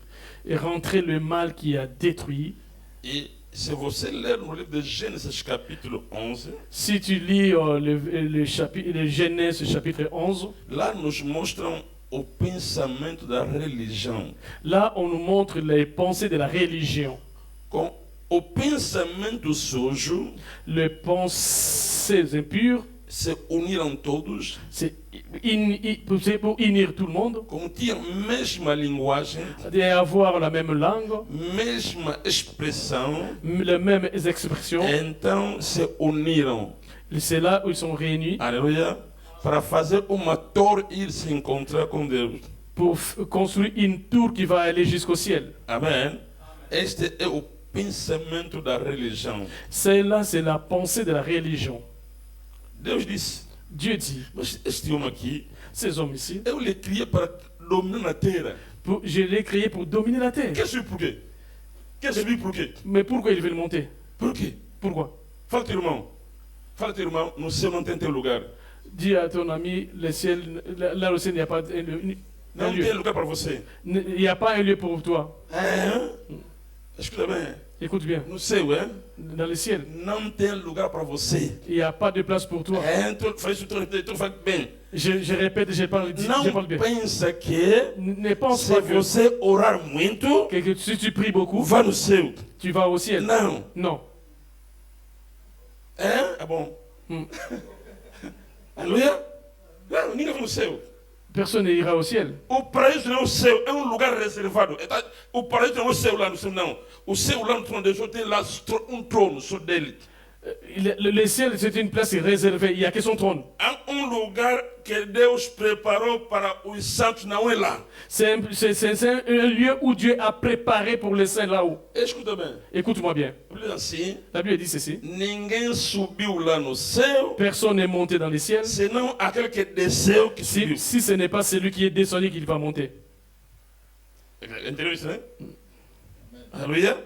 Speaker 1: est rentré le mal qui a détruit.
Speaker 2: E se você ler no livro de Gênesis capítulo 11,
Speaker 1: Si tu lis le Genèse chapitre 11,
Speaker 2: lá nos mostram o pensamento da religião.
Speaker 1: là on nous montre les pensées de la religion.
Speaker 2: Com o pensamento sujo,
Speaker 1: Les pensées impures,
Speaker 2: se uniram todos,
Speaker 1: c'est pour unir tout le monde,
Speaker 2: como tinham mesma linguagem,
Speaker 1: et avoir la même langue,
Speaker 2: mesma expressão,
Speaker 1: les mêmes expressions.
Speaker 2: então se uniram.
Speaker 1: C'est là où ils sont réunis
Speaker 2: Aleluia. Para fazer uma torre e ir se encontrar com Deus.
Speaker 1: pour construire une tour qui va aller jusqu'au ciel.
Speaker 2: Amém. Este é o pensamento da religião.
Speaker 1: Celle-là, c'est la pensée de la religion.
Speaker 2: Deus disse:
Speaker 1: Dieu dit,
Speaker 2: mas este homem aqui,
Speaker 1: ces hommes ici,
Speaker 2: eu lhe criei para dominar na terra.
Speaker 1: je l'ai créé pour dominer la terre.
Speaker 2: Quer saber por quê? Quer saber por quê?
Speaker 1: Mais pourquoi ils veulent monter?
Speaker 2: Por quê?
Speaker 1: Pourquoi?
Speaker 2: Fala teu irmão. Fala teu irmão, no céu não tem teu lugar.
Speaker 1: Dis à ton ami, le ciel, là au ciel, il n'y a pas un
Speaker 2: Não
Speaker 1: lieu.
Speaker 2: tem lugar para você.
Speaker 1: Il n'y a pas un lieu pour toi.
Speaker 2: Escuta bem.
Speaker 1: Écoute bien,
Speaker 2: No céu,
Speaker 1: dans le ciel,
Speaker 2: não tem lugar para você.
Speaker 1: il n'y a pas de place pour toi.
Speaker 2: Então, faz isso, tu faz bem.
Speaker 1: Je répète, je parle
Speaker 2: Não
Speaker 1: bien.
Speaker 2: pensa que
Speaker 1: Ne pense
Speaker 2: se
Speaker 1: pas que,
Speaker 2: você orar muito,
Speaker 1: que si tu pries beaucoup,
Speaker 2: vá no céu.
Speaker 1: tu vas au ciel.
Speaker 2: Não.
Speaker 1: Non.
Speaker 2: É bom. Alléluia. Não, ninguém vai no céu.
Speaker 1: Personne n'ira au ciel.
Speaker 2: O paraíso não é o céu, é lugar reservado. O paraíso não é o céu lá no céu, não. O céu lá no trono de Deus tem lá trono só dele.
Speaker 1: Le ciel, c'est une place réservée. Il n'y a que son trône.
Speaker 2: Há lugar que Deus preparou para os santos, não é lá.
Speaker 1: C'est un lieu où Dieu a préparé pour les saints là-haut.
Speaker 2: Escuta bem.
Speaker 1: Écoute-moi bien.
Speaker 2: Assim,
Speaker 1: La Bible dit ceci.
Speaker 2: Ninguém subiu lá no céu.
Speaker 1: Personne n'est monté dans les ciels.
Speaker 2: Senão aquele que desceu que subiu.
Speaker 1: Si ce n'est pas celui qui est descendu qu'il va monter.
Speaker 2: Entendeu isso, né? Aleluia.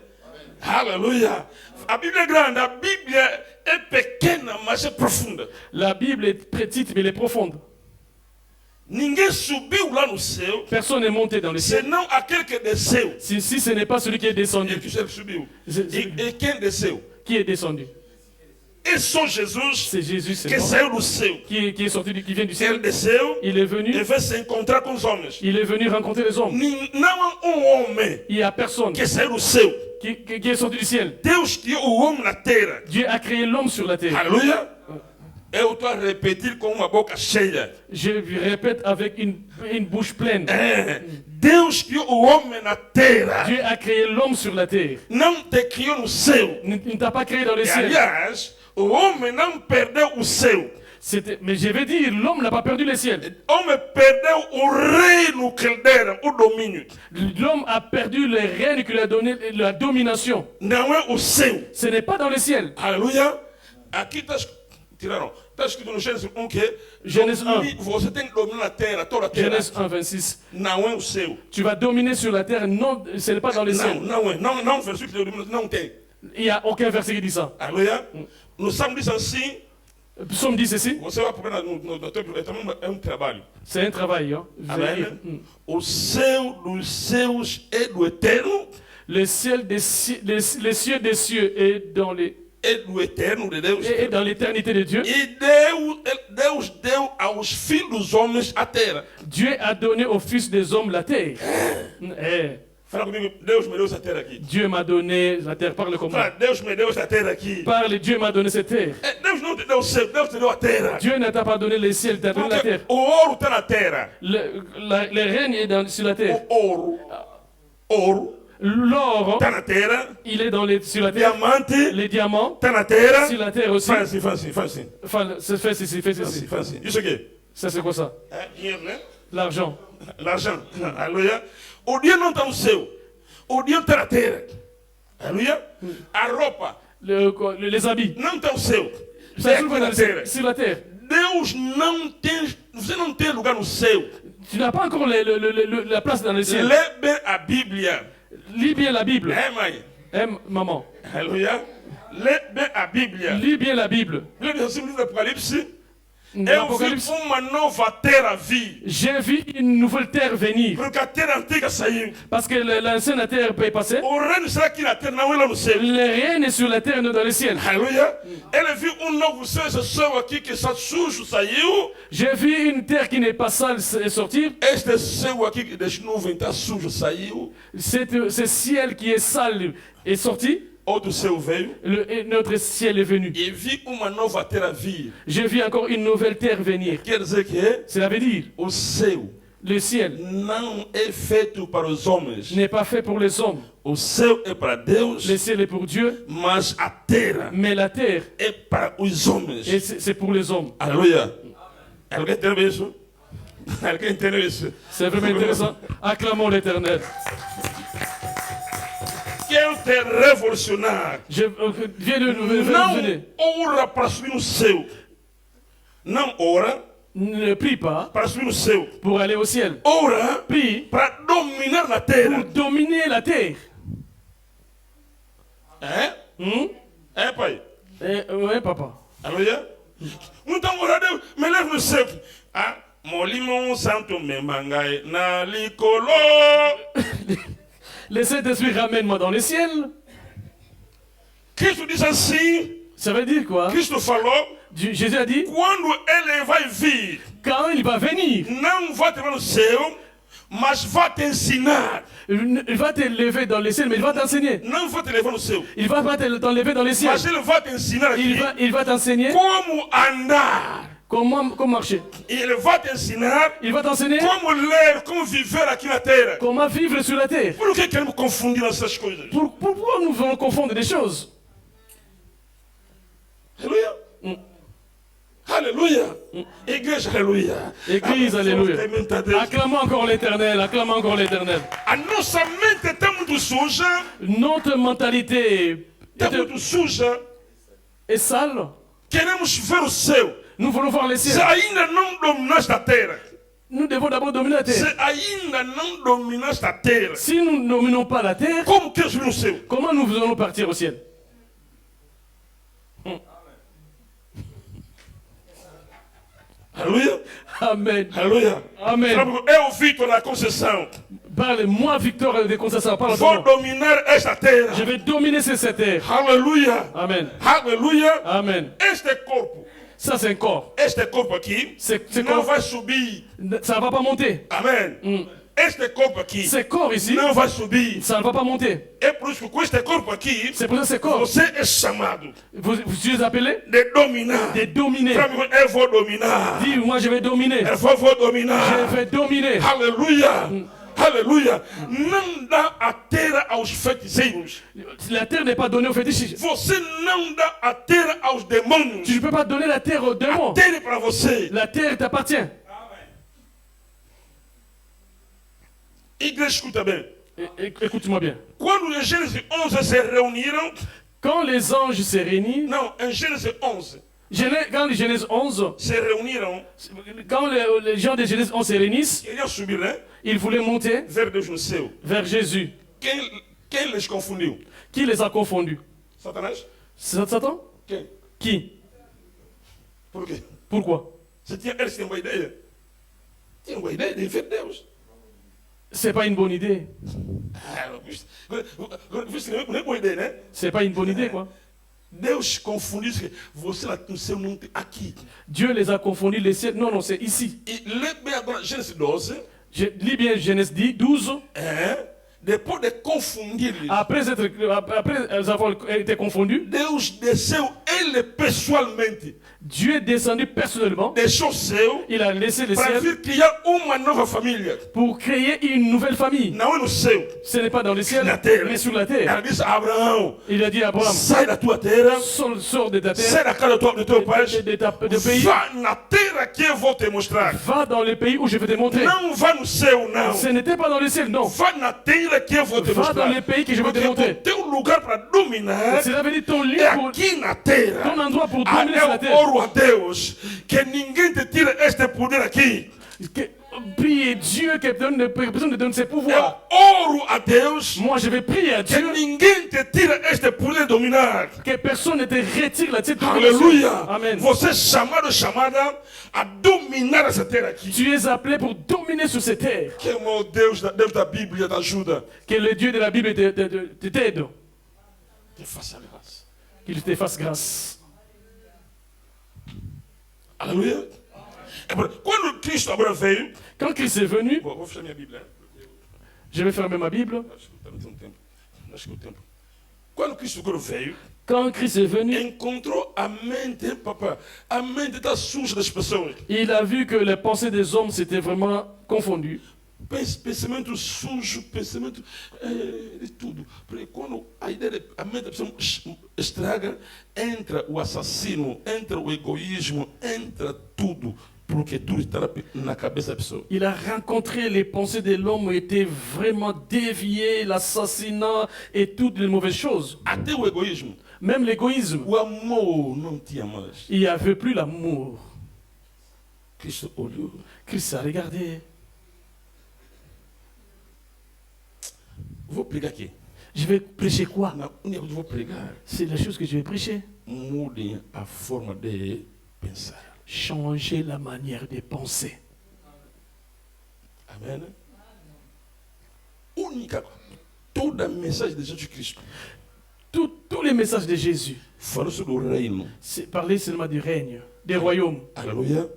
Speaker 2: Aleluia. A Bíblia é grande, a Bíblia é pequena, mas é profunda.
Speaker 1: La Bible est petite, mais elle est profonde.
Speaker 2: Ninguém subiu lá no céu.
Speaker 1: Personne n'est monté dans les cieux.
Speaker 2: Senão aquele que desceu.
Speaker 1: Si ce n'est pas celui qui est descendu.
Speaker 2: E que subiu. E quem desceu?
Speaker 1: Qui est descendu?
Speaker 2: É só Jesus.
Speaker 1: C'est Jésus, c'est
Speaker 2: que saiu do céu.
Speaker 1: Qui est sorti, qui vient du ciel.
Speaker 2: Ele desceu.
Speaker 1: Il est venu.
Speaker 2: E veio se encontrar com os homens.
Speaker 1: Il est venu rencontrer les hommes.
Speaker 2: Não há homem.
Speaker 1: Il n'y a personne.
Speaker 2: Que saiu do céu.
Speaker 1: Qui est sorti du ciel.
Speaker 2: Deus criou o homem na terra.
Speaker 1: Dieu a créé l'homme sur la terre.
Speaker 2: Alléluia. Eu estou a repetir com uma boca cheia.
Speaker 1: Je répète avec une bouche pleine.
Speaker 2: Deus criou o homem na terra.
Speaker 1: Dieu a créé l'homme sur la terre.
Speaker 2: Não te criou no céu.
Speaker 1: Il ne t'a pas créé dans le ciel.
Speaker 2: Aliás, o homem não perdeu o céu.
Speaker 1: Mais je vais dire, l'homme n'a pas perdu le ciel.
Speaker 2: O homem perdeu o reino que ele dera, o domínio.
Speaker 1: L'homme a perdu le règne qu'il a donné, la domination.
Speaker 2: Não é o céu.
Speaker 1: Ce n'est pas dans le ciel.
Speaker 2: Aleluia. Aqui está escrito no Gênesis 1 que
Speaker 1: Gênesis 1.
Speaker 2: Você tem que dominar a terra, toda a terra.
Speaker 1: Genèse 1, 26.
Speaker 2: Não é o céu.
Speaker 1: Tu vas dominer sur la terre. Non, ce n'est pas dans le ciel.
Speaker 2: Não, versículo não tem.
Speaker 1: Il n'y a aucun verset qui dit ça.
Speaker 2: Aleluia. No Salmo diz assim.
Speaker 1: Psaume dit ceci.
Speaker 2: Você vai procurar no teu, é trabalho.
Speaker 1: C'est un travail. Hein.
Speaker 2: Amen. O céu dos céus é do eterno.
Speaker 1: Le ciel les cieux des cieux est dans les
Speaker 2: é do eterno de Deus.
Speaker 1: Et dans l'éternité de Dieu.
Speaker 2: E Deus deu aos filhos dos homens a terra.
Speaker 1: Dieu a donné aux fils des hommes la terre.
Speaker 2: Fala comigo, Deus me deu essa terra aqui.
Speaker 1: Dieu m'a donné la terre. Parle comme
Speaker 2: Fala, Deus me deu essa terra aqui.
Speaker 1: Parle, Dieu m'a donné cette terre.
Speaker 2: Deus não te deu o céu, Deus te deu a terra.
Speaker 1: Dieu ne t'a pas donné le ciel, t'a donné la terre.
Speaker 2: O ouro está na terra.
Speaker 1: Le règne est sur la terre.
Speaker 2: O ouro.
Speaker 1: L'or,
Speaker 2: está na terra.
Speaker 1: Il est sur la terre.
Speaker 2: Diamante,
Speaker 1: les diamants,
Speaker 2: está na terra.
Speaker 1: Sur la terre aussi.
Speaker 2: Faz assim.
Speaker 1: Fais ceci.
Speaker 2: Isso aqui.
Speaker 1: Ça c'est quoi ça?
Speaker 2: Dinheiro, né?
Speaker 1: L'argent.
Speaker 2: L'argent. Aleluia. O dinheiro não está no céu. O dinheiro está na terra. Aleluia. A roupa.
Speaker 1: Les habits.
Speaker 2: Não está no céu.
Speaker 1: Sur la terre.
Speaker 2: Deus não tem. Você não tem lugar no céu.
Speaker 1: Tu n'as pas encore la place dans le ciel.
Speaker 2: Lê bem a Bíblia.
Speaker 1: Lis bien la Bible.
Speaker 2: Mãe.
Speaker 1: Maman.
Speaker 2: Alléluia. Lê bem a Bíblia.
Speaker 1: Lis bien la Bible.
Speaker 2: Lê bien assim no Apocalipse. Eu vi uma nova terra vir.
Speaker 1: J'ai vu une nouvelle terre venir.
Speaker 2: Porque a terra antiga saiu.
Speaker 1: Parce que l'ancienne terre peut passer.
Speaker 2: O reino será aqui na terra, não é lá no céu.
Speaker 1: Le règne sur la terre, non dans le ciel.
Speaker 2: Alléluia. Ele viu novo céu, esse céu aqui que está sujo saiu.
Speaker 1: J'ai vu une terre qui n'est pas sale sortir.
Speaker 2: Este céu aqui que das nuvens está sujo saiu.
Speaker 1: Ce ciel qui est sale est sorti.
Speaker 2: Outro céu veio.
Speaker 1: Notre ciel est venu.
Speaker 2: E vi uma nova terra vir.
Speaker 1: J'ai vu encore une nouvelle terre venir.
Speaker 2: Quer dizer que
Speaker 1: cela veut dire
Speaker 2: o céu
Speaker 1: le ciel
Speaker 2: não é feito para os homens.
Speaker 1: N'est pas fait pour les hommes.
Speaker 2: O céu é para Deus.
Speaker 1: Le ciel est pour Dieu.
Speaker 2: Mas a terra
Speaker 1: mais la terre
Speaker 2: é para os homens.
Speaker 1: Et c'est pour les hommes.
Speaker 2: Aleluia. Alguém entendeu isso? Alguém entendeu isso?
Speaker 1: C'est vraiment intéressant. Acclamons l'Éternel.
Speaker 2: Quero te revolucionar.
Speaker 1: Je viens de nous
Speaker 2: révolutionner. Não ora para subir no céu. Não ora.
Speaker 1: Ne prie pas
Speaker 2: para subir no céu.
Speaker 1: Pour aller au ciel.
Speaker 2: Ora.
Speaker 1: Prie
Speaker 2: para dominar la terra.
Speaker 1: Pour dominer la terre.
Speaker 2: É, pai?
Speaker 1: Oui, papa.
Speaker 2: Aleluia. Então, ora, Deus, me leva no céu. Molimo santo me mangai na licolo.
Speaker 1: Le Saint-Esprit ramène-moi dans le ciel.
Speaker 2: Cristo diz assim.
Speaker 1: Ça veut dire quoi?
Speaker 2: Cristo falou.
Speaker 1: Jésus a dit.
Speaker 2: Quando ele vai vir.
Speaker 1: Quand il va venir.
Speaker 2: Não vai ter no céu, mas vai te ensinar.
Speaker 1: Il va t'élever dans les cieux, mais il va t'enseigner.
Speaker 2: Não vai te levar no céu.
Speaker 1: Il va pas t'enlever dans les cieux.
Speaker 2: Mas ele vai te ensinar aqui
Speaker 1: Il va t'enseigner
Speaker 2: como andar.
Speaker 1: comment marcher.
Speaker 2: E ele vai te ensinar
Speaker 1: Il va t'enseigner
Speaker 2: como ler, como viver aqui na terra.
Speaker 1: comment vivre sur la terre.
Speaker 2: Por que queremos confundir essas coisas?
Speaker 1: Pourquoi nous voulons confondre des choses?
Speaker 2: Aleluia. Alléluia. Église, alléluia.
Speaker 1: Église, alléluia.
Speaker 2: Fortemente a Deus.
Speaker 1: Acclamons encore l'éternel, acclamons encore l'éternel.
Speaker 2: A nossa mente está muito suja.
Speaker 1: Notre mentalité
Speaker 2: Está muito suja.
Speaker 1: est sale.
Speaker 2: Queremos ver o céu.
Speaker 1: Nous voulons voir les
Speaker 2: Se
Speaker 1: cieux.
Speaker 2: ainda não dominaste a terra.
Speaker 1: Nous devons d'abord dominer la
Speaker 2: Se
Speaker 1: terre.
Speaker 2: ainda não dominaste a terra.
Speaker 1: Si nous ne dominons pas la terre,
Speaker 2: Como queres vir no céu?
Speaker 1: comment nous allons partir au ciel?
Speaker 2: Aleluia.
Speaker 1: Amen.
Speaker 2: Aleluia.
Speaker 1: Amen.
Speaker 2: Eu, Victor da Conceição,
Speaker 1: Parle-moi, Victor de Conceição. Parle
Speaker 2: vou dominar esta terra.
Speaker 1: Je vais dominer cette terre.
Speaker 2: Aleluia.
Speaker 1: Amen.
Speaker 2: Aleluia.
Speaker 1: Amen.
Speaker 2: Este corpo,
Speaker 1: Ça, c'est un corps.
Speaker 2: este corpo aqui,
Speaker 1: Ce
Speaker 2: não
Speaker 1: corps,
Speaker 2: vai subir.
Speaker 1: ça ne va pas monter.
Speaker 2: Amém. Este corpo aqui
Speaker 1: Ce corps ici,
Speaker 2: não vai subir.
Speaker 1: ça ne va pas monter.
Speaker 2: É por isso que com este corpo aqui,
Speaker 1: C'est pour ça que ce corps,
Speaker 2: você é chamado
Speaker 1: vous êtes appelé
Speaker 2: de dominar.
Speaker 1: de dominer.
Speaker 2: Eu vou dominar.
Speaker 1: Dis, moi je vais dominer.
Speaker 2: Eu vou dominar.
Speaker 1: Je vais dominer.
Speaker 2: Aleluia. Aleluia. Não dá a terra aos feiticeiros.
Speaker 1: La terre n'est pas donnée aux fétichistes.
Speaker 2: Você não dá a terra aos demônios.
Speaker 1: Tu ne peux pas donner la terre aux
Speaker 2: A
Speaker 1: démons.
Speaker 2: terra é para você.
Speaker 1: La terre t'appartient.
Speaker 2: Igreja, escuta bem.
Speaker 1: Écoute-moi bien.
Speaker 2: Quando em Gênesis 11 se reuniram,
Speaker 1: Quand les anges se réunissent,
Speaker 2: não, em Gênesis 11
Speaker 1: quand les Genèse 11,
Speaker 2: se reuniram,
Speaker 1: quand les gens de Genèse 11 se réunissent,
Speaker 2: queriam subir, né?
Speaker 1: ils voulaient monter
Speaker 2: Ver Deus no céu.
Speaker 1: vers Jésus.
Speaker 2: Quem les confundiu?
Speaker 1: Qui les a confondus?
Speaker 2: Satanás?
Speaker 1: Satan?
Speaker 2: Quem?
Speaker 1: Qui?
Speaker 2: Por quê?
Speaker 1: Pourquoi?
Speaker 2: Eles tinham uma ideia. Tinham uma ideia de ver Deus.
Speaker 1: C'est pas une bonne idée.
Speaker 2: Não é boa ideia, né?
Speaker 1: C'est pas une bonne idée, quoi.
Speaker 2: Deus confundiu isso. Você lá no céu não tem aqui.
Speaker 1: Dieu les a confondus, les cieux. Non, non, c'est ici.
Speaker 2: E lê bem agora Gênesis 12.
Speaker 1: Je lis bien Genèse 12.
Speaker 2: Depois de confundir-lhes,
Speaker 1: Après avoir été confondus,
Speaker 2: Deus desceu ele pessoalmente.
Speaker 1: Dieu est descendu personnellement.
Speaker 2: Deixou o céu
Speaker 1: Il a laissé le
Speaker 2: para
Speaker 1: ciel
Speaker 2: vir criar uma nova família.
Speaker 1: pour créer une nouvelle famille.
Speaker 2: Não é no céu.
Speaker 1: Ce n'est pas dans le ciel,
Speaker 2: Na terra.
Speaker 1: mais sur la terre.
Speaker 2: Ela disse a Abraão:
Speaker 1: Il a dit à Abraham,
Speaker 2: sai da tua terra,
Speaker 1: sors de ta terre,
Speaker 2: sai da casa do teu pai,
Speaker 1: de pays,
Speaker 2: vá na terra que eu vou te mostrar.
Speaker 1: va dans le pays où je vais te montrer.
Speaker 2: Não vá no céu, não.
Speaker 1: Ce n'était pas dans le ciel, non.
Speaker 2: Vá na terra que eu vou te
Speaker 1: Va
Speaker 2: mostrar.
Speaker 1: dans le pays que je vais te
Speaker 2: Porque
Speaker 1: montrer.
Speaker 2: o teu lugar para dominar
Speaker 1: Cela veut dire ton lieu,
Speaker 2: é
Speaker 1: pour,
Speaker 2: aqui na terra.
Speaker 1: ton endroit pour dominer sur la
Speaker 2: Eu
Speaker 1: terre.
Speaker 2: oro a Deus que ninguém te tire este poder aqui.
Speaker 1: Priez Dieu que personne ne donne ses
Speaker 2: Eu
Speaker 1: pouvoirs.
Speaker 2: oro a Deus
Speaker 1: Moi, je vais prier à
Speaker 2: que
Speaker 1: Dieu
Speaker 2: ninguém te tire este poder de dominar.
Speaker 1: que personne ne te retire la titre de
Speaker 2: Aleluia.
Speaker 1: Amen.
Speaker 2: Você é chamado, chamada a dominar essa terra aqui.
Speaker 1: Tu es appelé pour dominer sur cette terre.
Speaker 2: Que meu Deus da Bíblia te ajuda.
Speaker 1: Que le Dieu de la Bible t'aide.
Speaker 2: Te faça graça.
Speaker 1: Qu'il te fasse grâce.
Speaker 2: Aleluia. Quando Cristo agora veio,
Speaker 1: Quand Christ est venu,
Speaker 2: vou fechar minha Bíblia.
Speaker 1: je vais fermer ma Bible.
Speaker 2: Acho que o tempo. Quando Cristo agora veio,
Speaker 1: Quand Christ est venu,
Speaker 2: encontrou a mente, papá, a mente está suja das pessoas.
Speaker 1: il a vu que les pensées des hommes s'étaient vraiment confondues.
Speaker 2: Pensamento sujo, pensamento de tudo. Porque quando a ideia, a mente da pessoa estraga, entra o assassino, entra o egoísmo, entra tudo. Porque tudo está na cabeça da pessoa.
Speaker 1: Il a rencontré les pensées de l'homme étaient vraiment déviées, l'assassinat et toutes les mauvaises choses.
Speaker 2: Até o egoísmo.
Speaker 1: Même l'égoïsme.
Speaker 2: O amor não tinha mais.
Speaker 1: Il n'y avait plus l'amour.
Speaker 2: Cristo olhou.
Speaker 1: Christ a regardé.
Speaker 2: Vou pregar aqui.
Speaker 1: Je vais prêcher quoi?
Speaker 2: Na única coisa que vou pregar,
Speaker 1: C'est la chose que je vais prêcher.
Speaker 2: mudem a forma de pensar.
Speaker 1: Changer la manière de penser.
Speaker 2: Amém? Toda a mensagem de Jesus Cristo
Speaker 1: Tous les messages de Jésus,
Speaker 2: falou sobre o reino.
Speaker 1: c'est parler seulement du règne, des royaumes.
Speaker 2: Aleluia.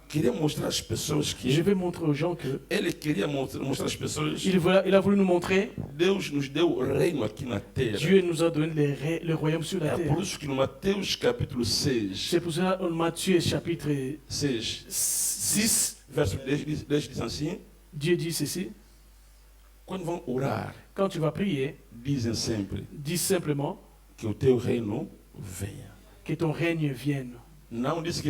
Speaker 2: queria mostrar às pessoas que
Speaker 1: Je vais montrer aux gens que
Speaker 2: ele queria mostrar às pessoas
Speaker 1: il a voulu nous montrer,
Speaker 2: Deus nos deu o reino aqui na terra.
Speaker 1: Dieu nous a donné le royaume sur la
Speaker 2: É
Speaker 1: terre.
Speaker 2: por isso que no Mateus capítulo 6,
Speaker 1: C'est pour ça, en Matthieu chapitre
Speaker 2: 6
Speaker 1: 6,
Speaker 2: verso 10 diz assim,
Speaker 1: Dieu dit ceci,
Speaker 2: quando vão orar,
Speaker 1: quand tu vas prier,
Speaker 2: dizem sempre
Speaker 1: dis simplement
Speaker 2: que o teu reino venha.
Speaker 1: que ton règne vienne.
Speaker 2: Não disse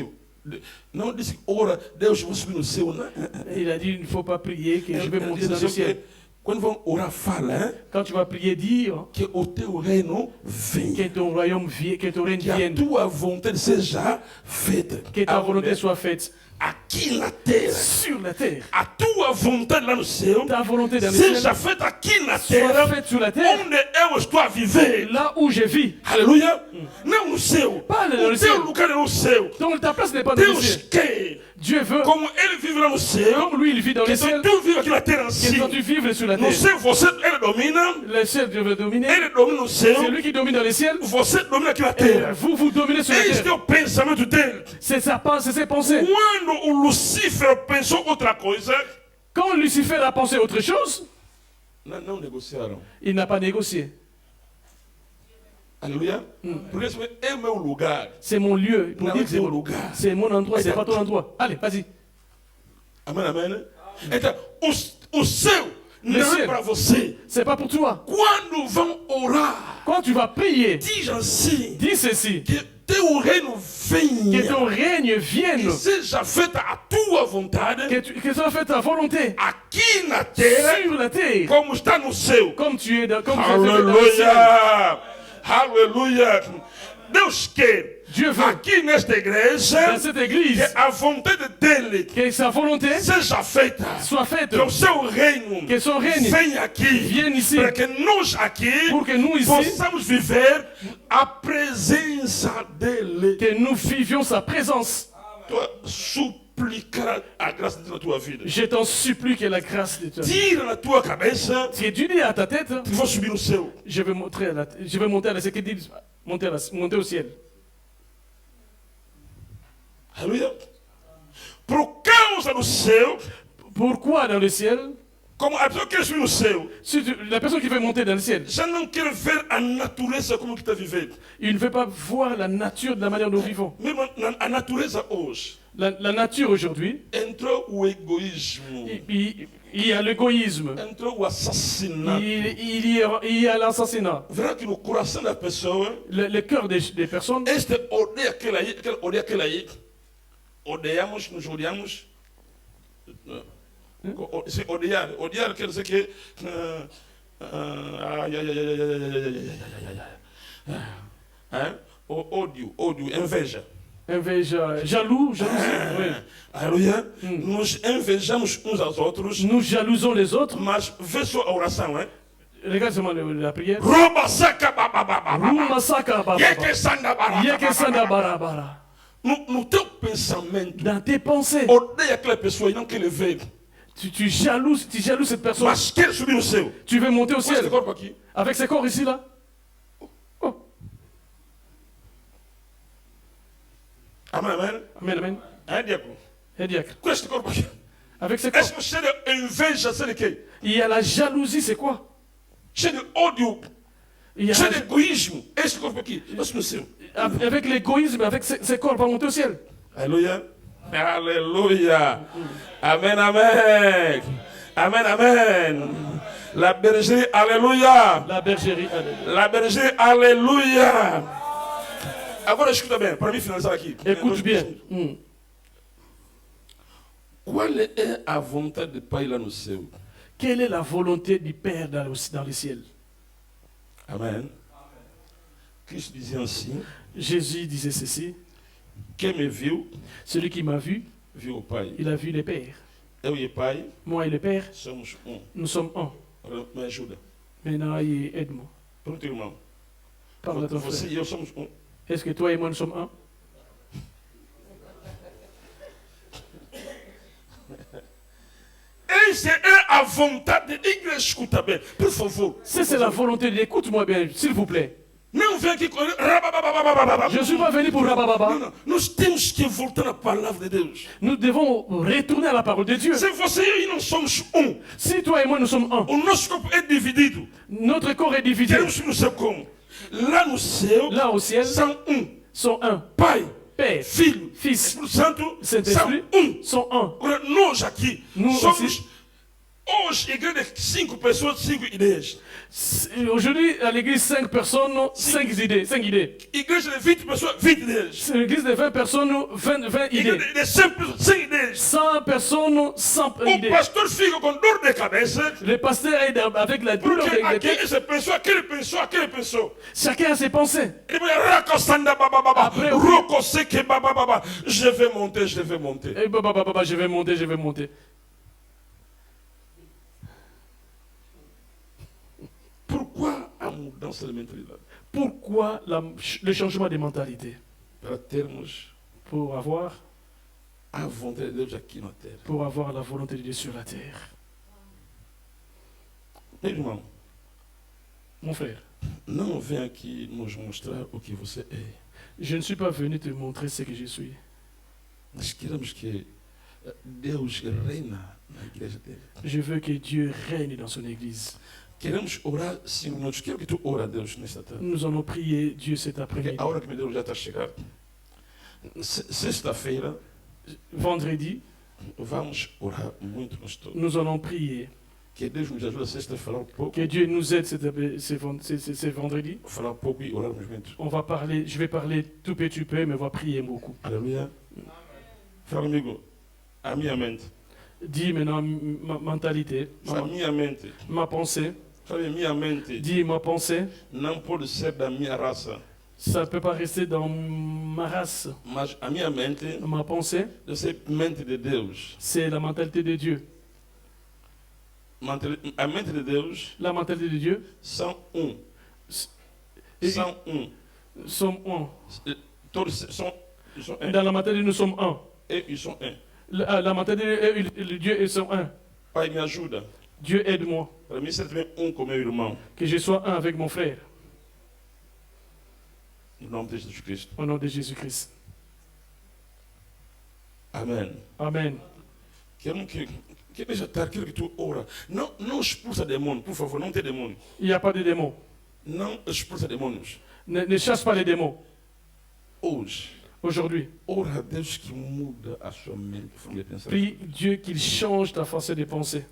Speaker 2: que ora, Deus, vou subir no céu. Não.
Speaker 1: Il a dit, il ne faut pas prier que je vais
Speaker 2: Ele
Speaker 1: monter
Speaker 2: diz
Speaker 1: dans le
Speaker 2: assim,
Speaker 1: ciel.
Speaker 2: que quando vão orar, fala, hein,
Speaker 1: Quand tu vas prier, dire
Speaker 2: que o teu reino venha.
Speaker 1: que ton royaume vienne, que ton règne
Speaker 2: Que a
Speaker 1: vienne,
Speaker 2: tua vontade seja feita.
Speaker 1: que ta volonté
Speaker 2: Aonde?
Speaker 1: soit faite
Speaker 2: Aqui na terra.
Speaker 1: sur la terre.
Speaker 2: A tua vontade lá no céu
Speaker 1: Ta volonté dans le
Speaker 2: seja
Speaker 1: ciel
Speaker 2: feita aqui na
Speaker 1: soit
Speaker 2: terra,
Speaker 1: faite sur la terre,
Speaker 2: onde eu estou a viver.
Speaker 1: là où je vis.
Speaker 2: Aleluia. Não no céu.
Speaker 1: Pas dans
Speaker 2: O
Speaker 1: le
Speaker 2: teu
Speaker 1: ciel.
Speaker 2: lugar é no céu.
Speaker 1: Donc ta place n'est pas dans le
Speaker 2: Deus
Speaker 1: ciel.
Speaker 2: quer,
Speaker 1: Dieu veut,
Speaker 2: como ele vive lá no céu,
Speaker 1: comme lui il vit dans
Speaker 2: que
Speaker 1: le ciel,
Speaker 2: tu vive aqui na terra
Speaker 1: que
Speaker 2: assim.
Speaker 1: toi tu vives sur la
Speaker 2: No
Speaker 1: terre.
Speaker 2: céu você, ele domina.
Speaker 1: Le ciel Dieu veut dominer.
Speaker 2: Ele domina no céu.
Speaker 1: C'est lui qui domine dans le ciel.
Speaker 2: Você domina aqui na
Speaker 1: Et
Speaker 2: terra.
Speaker 1: vous dominez sur la
Speaker 2: Este
Speaker 1: terre.
Speaker 2: é o pensamento dele.
Speaker 1: C'est ses pensées.
Speaker 2: Quando o Lucifer pensou outra coisa,
Speaker 1: Quand Lucifer a pensé autre chose,
Speaker 2: não negociaram.
Speaker 1: il n'a pas négocié.
Speaker 2: Aleluia. Porque esse é o meu lugar.
Speaker 1: C'est mon lieu. Pour
Speaker 2: Não
Speaker 1: dire
Speaker 2: é
Speaker 1: que c'est
Speaker 2: teu
Speaker 1: mon,
Speaker 2: lugar.
Speaker 1: c'est mon endroit, c'est pas ton endroit. Allez, vas-y.
Speaker 2: Amém, amém. Então, o céu não
Speaker 1: céu.
Speaker 2: é para você.
Speaker 1: C'est pas pour toi.
Speaker 2: Quando vão orar,
Speaker 1: Quand tu vas prier,
Speaker 2: diz assim,
Speaker 1: dis ceci.
Speaker 2: que teu reino
Speaker 1: Que ton
Speaker 2: venha.
Speaker 1: règne vienne.
Speaker 2: Que seja feita a tua vontade,
Speaker 1: Que soit faite ta volonté.
Speaker 2: aqui na terra,
Speaker 1: Sur la terre.
Speaker 2: como está no céu.
Speaker 1: Comme tu es dans, comme tu es fait dans le ciel.
Speaker 2: Aleluia! Aleluia! Deus quer,
Speaker 1: Dieu veut,
Speaker 2: aqui nesta igreja,
Speaker 1: dans cette église,
Speaker 2: que a vontade dele
Speaker 1: que sa volonté
Speaker 2: seja feita.
Speaker 1: soit faite.
Speaker 2: Que o seu reino
Speaker 1: Que son règne
Speaker 2: venha aqui,
Speaker 1: vienne ici.
Speaker 2: para que nós aqui
Speaker 1: Pour que nous ici,
Speaker 2: possamos viver a presença dele.
Speaker 1: que nous vivions sa présence.
Speaker 2: Tu suplicar a graça de Deus na tua vida.
Speaker 1: Je t'en supplie que la grâce de Dieu.
Speaker 2: Tira na tua cabeça
Speaker 1: Si tu dis à ta tête,
Speaker 2: que vou subir no céu.
Speaker 1: je vais monter à la sécurité, monter au ciel.
Speaker 2: Aleluia. Por causa do céu,
Speaker 1: Pourquoi dans le ciel?
Speaker 2: como a pessoa quer subir no céu,
Speaker 1: La personne qui veut monter dans le ciel,
Speaker 2: já não quer ver a natureza como que está vivendo.
Speaker 1: il ne veut pas voir la nature de la manière dont nous vivons.
Speaker 2: Mesmo a natureza hoje
Speaker 1: La nature aujourd'hui,
Speaker 2: entrou o egoísmo,
Speaker 1: il y a l'égoïsme,
Speaker 2: entrou o assassinato.
Speaker 1: il y a l'assassinat.
Speaker 2: Verá que no coração da pessoa,
Speaker 1: Le cœur des personnes,
Speaker 2: este odeia aquele aí, odeia aquele aí. Odiamos, nos odiamos. Se odiar quer dizer que ódio, inveja.
Speaker 1: inveja, jaloux, oui.
Speaker 2: Aleluia. Nós invejamos uns aos outros,
Speaker 1: Nous jalousons les autres.
Speaker 2: mas vê só a oração, hein?
Speaker 1: Regarde seulement la prière.
Speaker 2: Roba saca babababa.
Speaker 1: Ruma saka baba.
Speaker 2: Yeke sanda
Speaker 1: Yeke sanda
Speaker 2: barabara.
Speaker 1: barabara.
Speaker 2: No teu pensamento,
Speaker 1: Dans tes pensées,
Speaker 2: odeia aquela pessoa e não quer ver.
Speaker 1: tu jalouses cette personne.
Speaker 2: Mas quer subir no céu.
Speaker 1: Tu veux monter au
Speaker 2: Com este
Speaker 1: ciel
Speaker 2: corpo aqui.
Speaker 1: avec ce corps ici là. Oh.
Speaker 2: Amém, amém.
Speaker 1: Amen, amen.
Speaker 2: Hein, diácono?
Speaker 1: Et diacre.
Speaker 2: Com este corpo aqui.
Speaker 1: Avec ce corps,
Speaker 2: Est-ce que cheio de inveja, c'est de quê?
Speaker 1: il y a la jalousie, c'est quoi?
Speaker 2: Cheio de ódio,
Speaker 1: Il y a
Speaker 2: cheio de egoísmo. Este corpo aqui. Nós no céu.
Speaker 1: avec l'égoïsme, avec ce corps, va monter au ciel.
Speaker 2: Aleluia. Aleluia. Amen, amen. Amen, amen. La bergerie, alléluia.
Speaker 1: La bergerie. Alléluia.
Speaker 2: La bergerie, alléluia. Agora escuta bem, para mim finalizar aqui.
Speaker 1: Écoute bien.
Speaker 2: Qual é a vontade do Pai lá no céu?
Speaker 1: Quelle est la volonté du Père dans le ciel?
Speaker 2: Amen. Cristo dizia assim:
Speaker 1: Jésus disait ceci.
Speaker 2: quem me viu,
Speaker 1: Celui qui m'a vu,
Speaker 2: viu o Pai.
Speaker 1: il a vu le Père.
Speaker 2: Eu e o Pai
Speaker 1: Moi et le Père,
Speaker 2: somos um.
Speaker 1: nous sommes un.
Speaker 2: Agora me ajuda.
Speaker 1: Maintenant, aide-moi.
Speaker 2: Pergunta, irmão.
Speaker 1: Parle à ton
Speaker 2: Você
Speaker 1: frère.
Speaker 2: e eu somos um.
Speaker 1: Est-ce que toi et moi, nous sommes un?
Speaker 2: Essa é a vontade de igreja. Escuta bem, por favor.
Speaker 1: C'est la volonté de Dieu. Écoute-moi bien, s'il vous plaît.
Speaker 2: Não não vem aqui com...
Speaker 1: Je ne suis pas venu pour
Speaker 2: Não,
Speaker 1: rabababa.
Speaker 2: não. Nós temos que voltar à palavra de Deus.
Speaker 1: Nous devons retourner à la parole de Dieu.
Speaker 2: Se você e eu não somos um,
Speaker 1: Si toi et moi nous sommes un,
Speaker 2: o nosso corpo é dividido.
Speaker 1: notre corps est divisé.
Speaker 2: Queremos no céu como? Lá no céu,
Speaker 1: Là au ciel,
Speaker 2: são um.
Speaker 1: sont un.
Speaker 2: Pai,
Speaker 1: Père,
Speaker 2: Filho,
Speaker 1: Fils,
Speaker 2: Espírito Santo, são
Speaker 1: Saint-Esprit
Speaker 2: um.
Speaker 1: sont un.
Speaker 2: Agora, nós aqui
Speaker 1: Nous
Speaker 2: somos
Speaker 1: aussi.
Speaker 2: hoje igreja de 5 pessoas, 5 ideias.
Speaker 1: Aujourd'hui, à l'église, 5 personnes, 5 idées. 5 idées.
Speaker 2: Igreja de 20 pessoas, 20 ideias.
Speaker 1: C'est l'église de 20 personnes, 20 idées.
Speaker 2: Igreja de 100 pessoas, 100 ideias.
Speaker 1: 100 personnes, 100
Speaker 2: O
Speaker 1: idées.
Speaker 2: pastor fica com dor de cabeça,
Speaker 1: Le pasteur est avec la douleur
Speaker 2: porque
Speaker 1: de la tête.
Speaker 2: aquele pensou, aquele pensou, aquele pensou.
Speaker 1: Chacun a ses pensées.
Speaker 2: Ele vai racostando, babababa,
Speaker 1: Après,
Speaker 2: rocoseque, babababa. Je vais monter, je vais monter.
Speaker 1: Et je vais monter, je vais monter.
Speaker 2: Pourquoi a mudança de mentalidade?
Speaker 1: Pourquoi le changement de mentalité?
Speaker 2: Para termos
Speaker 1: Pour avoir
Speaker 2: a vontade de Deus aqui na terra.
Speaker 1: la volonté de Dieu sur la terre.
Speaker 2: Meu irmão,
Speaker 1: Mon frère,
Speaker 2: não vem aqui nos mostrar o que você é.
Speaker 1: je ne suis pas venu te montrer ce que je suis.
Speaker 2: Nós queremos que Deus reina na igreja dele.
Speaker 1: Je veux que Dieu règne dans son église.
Speaker 2: Queremos orar 5 minutos. Quero que tu ore a Deus nesta tarde.
Speaker 1: Nous allons prier Dieu cet
Speaker 2: Porque
Speaker 1: après-midi.
Speaker 2: a hora que Deus já está a chegar. Sexta-feira,
Speaker 1: Vendredi,
Speaker 2: vamos orar muito nós todos.
Speaker 1: nous allons prier.
Speaker 2: Que Deus nos ajude a sexta a falar pouco.
Speaker 1: Que Dieu nous aide ce vendredi.
Speaker 2: Falar pouco e orarmos muito.
Speaker 1: On va parler, je vais parler tout petit peu, mais on va prier beaucoup.
Speaker 2: Aleluia. Fala comigo. A minha mente.
Speaker 1: Dis maintenant ma mentalité,
Speaker 2: A minha mente.
Speaker 1: ma pensée.
Speaker 2: Fala minha mente.
Speaker 1: Dis ma pensée.
Speaker 2: Não pode ser da minha raça.
Speaker 1: Ça ne peut pas rester dans ma race.
Speaker 2: Mas a minha mente
Speaker 1: Ma pensée,
Speaker 2: deve ser mente de Deus.
Speaker 1: c'est la mentalité de Dieu.
Speaker 2: A mente de Deus
Speaker 1: La mentalité de Dieu,
Speaker 2: são um.
Speaker 1: Et-
Speaker 2: São um.
Speaker 1: sommes un.
Speaker 2: Todos são um.
Speaker 1: Dans la mentalité, nous sommes un.
Speaker 2: E ils sont un.
Speaker 1: La mentalité de Dieu, ils sont un.
Speaker 2: Pai, me ajuda.
Speaker 1: Dieu aide-moi.
Speaker 2: Para mim, ser também um com meu irmão.
Speaker 1: Que je sois un avec mon frère.
Speaker 2: Em nome de Jesus Cristo.
Speaker 1: Au nom de Jésus-Christ.
Speaker 2: Amém.
Speaker 1: Amen.
Speaker 2: Quero que nesta tarde, quero que tu ora. Não expulsa demônio, por favor, não tem demônio.
Speaker 1: Il n'y a pas de démons.
Speaker 2: Não expulsa demônios.
Speaker 1: Ne chasse pas les démons.
Speaker 2: Hoje,
Speaker 1: Aujourd'hui,
Speaker 2: ora a Deus que muda a sua mente, a forma de pensar.
Speaker 1: prie Dieu qu'il change ta façon de penser.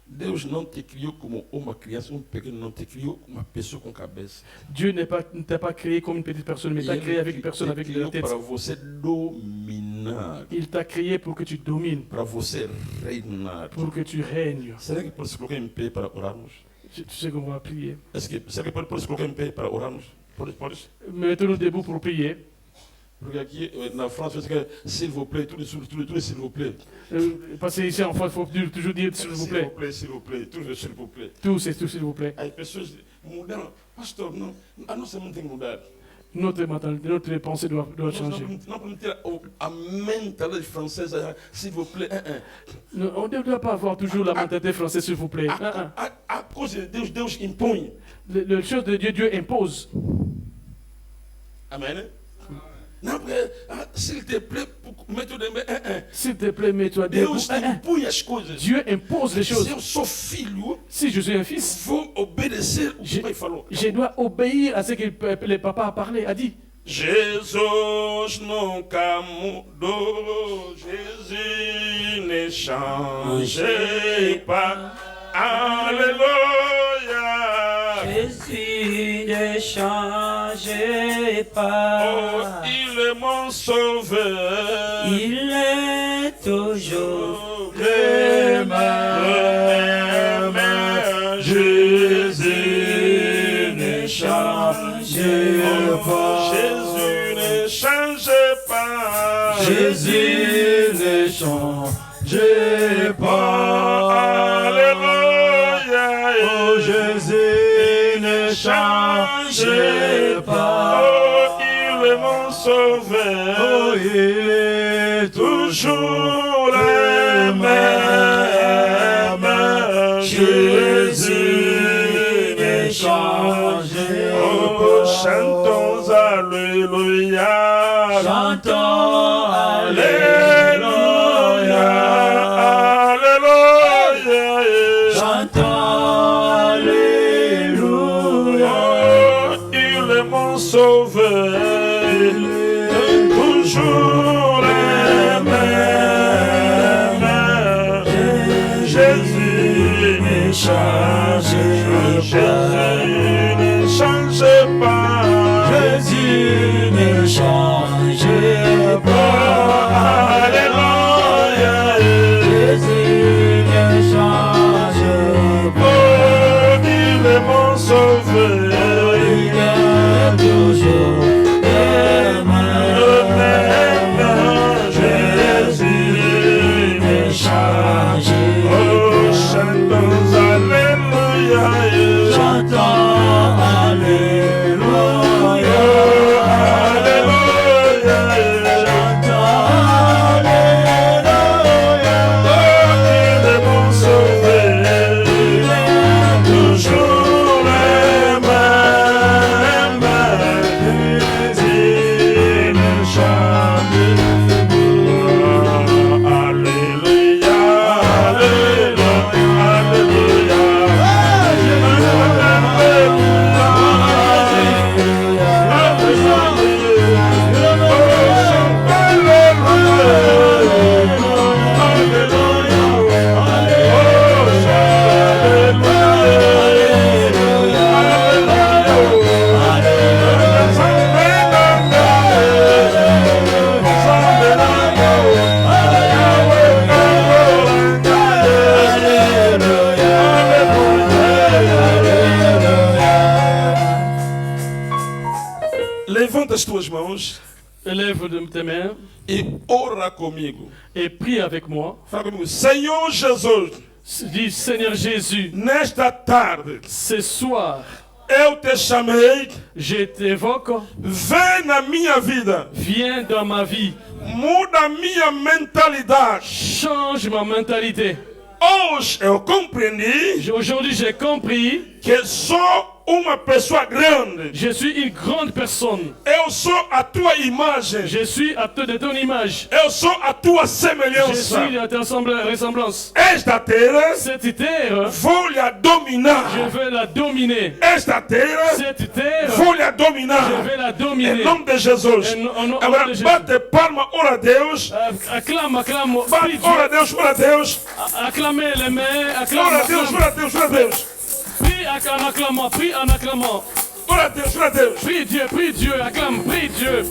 Speaker 2: Deus não te criou como uma criança, pequeno, não te criou como uma pessoa com cabeça.
Speaker 1: Dieu ne t'a pas créé comme une petite personne, mais t'a créé avec une personne avec la tête.
Speaker 2: Para você dominar,
Speaker 1: Il t'a créé pour que tu domines,
Speaker 2: para você reinar.
Speaker 1: pour que tu règnes.
Speaker 2: Será que pode se colocar em pé para orarmos?
Speaker 1: Tu sais qu'on va prier.
Speaker 2: Será que pode se colocar em pé para orarmos? Podes?
Speaker 1: Mettons-nous debout pour prier.
Speaker 2: Porque aqui na França, você quer, s'il vous plaît, tudo, s'il vous plaît.
Speaker 1: Parce qu'ici en France, il faut toujours dire s'il vous plaît.
Speaker 2: S'il vous plaît, tudo, s'il vous plaît.
Speaker 1: Tout, c'est tout, s'il vous plaît.
Speaker 2: As pessoas mudaram. Pastor, não, a nossa mente tem que mudar.
Speaker 1: Notre pensée doit changer.
Speaker 2: Não podemos ter a mentalidade francesa, s'il vous plaît.
Speaker 1: On ne doit pas avoir toujours la mentalité française, s'il vous plaît.
Speaker 2: A coisa de Deus, Deus impõe.
Speaker 1: Les choses de Dieu, Dieu impose.
Speaker 2: Amen. Não, porque, s'il te plaît, mets-toi de
Speaker 1: S'il te plaît, mets-toi debout.
Speaker 2: Deus impõe as coisas.
Speaker 1: Dieu impose les
Speaker 2: Se
Speaker 1: choses.
Speaker 2: eu sou filho,
Speaker 1: Si je suis un fils,
Speaker 2: vou obedecer o que o pai falou.
Speaker 1: je dois obéir à ce que le papa a parlé, a dit.
Speaker 2: Jesus nunca mudou, Jesus ne change pas. Alléluia.
Speaker 3: Jésus ne change pas.
Speaker 2: Oh, il est mon sauveur.
Speaker 3: Il est toujours
Speaker 2: le
Speaker 3: le
Speaker 2: même. Jésus ne change pas. Jésus ne change pas.
Speaker 3: Jésus ne change pas.
Speaker 2: Alléluia.
Speaker 3: Oh, Jésus ne change pas.
Speaker 2: Oh, il est mon sauveur.
Speaker 3: Oh, il est
Speaker 2: Toujours le même. Jésus ne change pas. Chantons Alléluia.
Speaker 3: Chantons
Speaker 2: Alléluia. Alléluia.
Speaker 3: Chantons Alléluia.
Speaker 2: Oh, il est mon sauveur. Toujours le même. Jésus ne change pas.
Speaker 3: Jésus ne change pas.
Speaker 2: Alléluia.
Speaker 3: Jésus ne change pas.
Speaker 2: Il est mon sauveur.
Speaker 3: Il est toujours le même. Jésus ne change
Speaker 2: Oh, chantons Alléluia.
Speaker 3: Chantons Alléluia.
Speaker 2: Alléluia.
Speaker 3: Chantons Alléluia.
Speaker 2: Il est mon sauveur. Toujours le même. Jésus ne change pas. Alléluia. Alléluia. Levanta as tuas mãos
Speaker 1: Élève tes mains
Speaker 2: e ora comigo.
Speaker 1: et prie avec moi.
Speaker 2: Fala comigo. Senhor Jesus,
Speaker 1: Dis, Seigneur Jésus,
Speaker 2: nesta tarde
Speaker 1: ce soir,
Speaker 2: eu te chamei,
Speaker 1: je t'évoque,
Speaker 2: vem na minha vida,
Speaker 1: viens dans ma vie,
Speaker 2: muda a minha mentalidade.
Speaker 1: change ma mentalité.
Speaker 2: Hoje eu compreendi
Speaker 1: Aujourd'hui, j'ai compris,
Speaker 2: que sou uma pessoa grande.
Speaker 1: je suis une grande personne.
Speaker 2: Eu sou a tua imagem.
Speaker 1: Je suis de ton image.
Speaker 2: Eu sou a tua
Speaker 1: Je
Speaker 2: semelhança.
Speaker 1: suis à ta ressemblance.
Speaker 2: Esta terra
Speaker 1: Cette terre,
Speaker 2: vou lhe dominar.
Speaker 1: je vais la dominer.
Speaker 2: Esta terra
Speaker 1: Cette terre,
Speaker 2: vou lhe dominar.
Speaker 1: je vais la
Speaker 2: Em
Speaker 1: dominer.
Speaker 2: nome de Jesus.
Speaker 1: Au nom
Speaker 2: Agora
Speaker 1: de Jésus.
Speaker 2: bate palma, ora a Deus.
Speaker 1: Acclame, acclame. Prie
Speaker 2: Bate,
Speaker 1: Dieu.
Speaker 2: ora a Deus, ora a Deus.
Speaker 1: Acclamez les mains. Acclame,
Speaker 2: Ora a Deus,
Speaker 1: acclame.
Speaker 2: ora a Deus, ora a Deus.
Speaker 1: Prie en acclamant, prie en acclamant.
Speaker 2: Ora a Deus, ora a Deus.
Speaker 1: Prie Dieu, acclame, prie Dieu.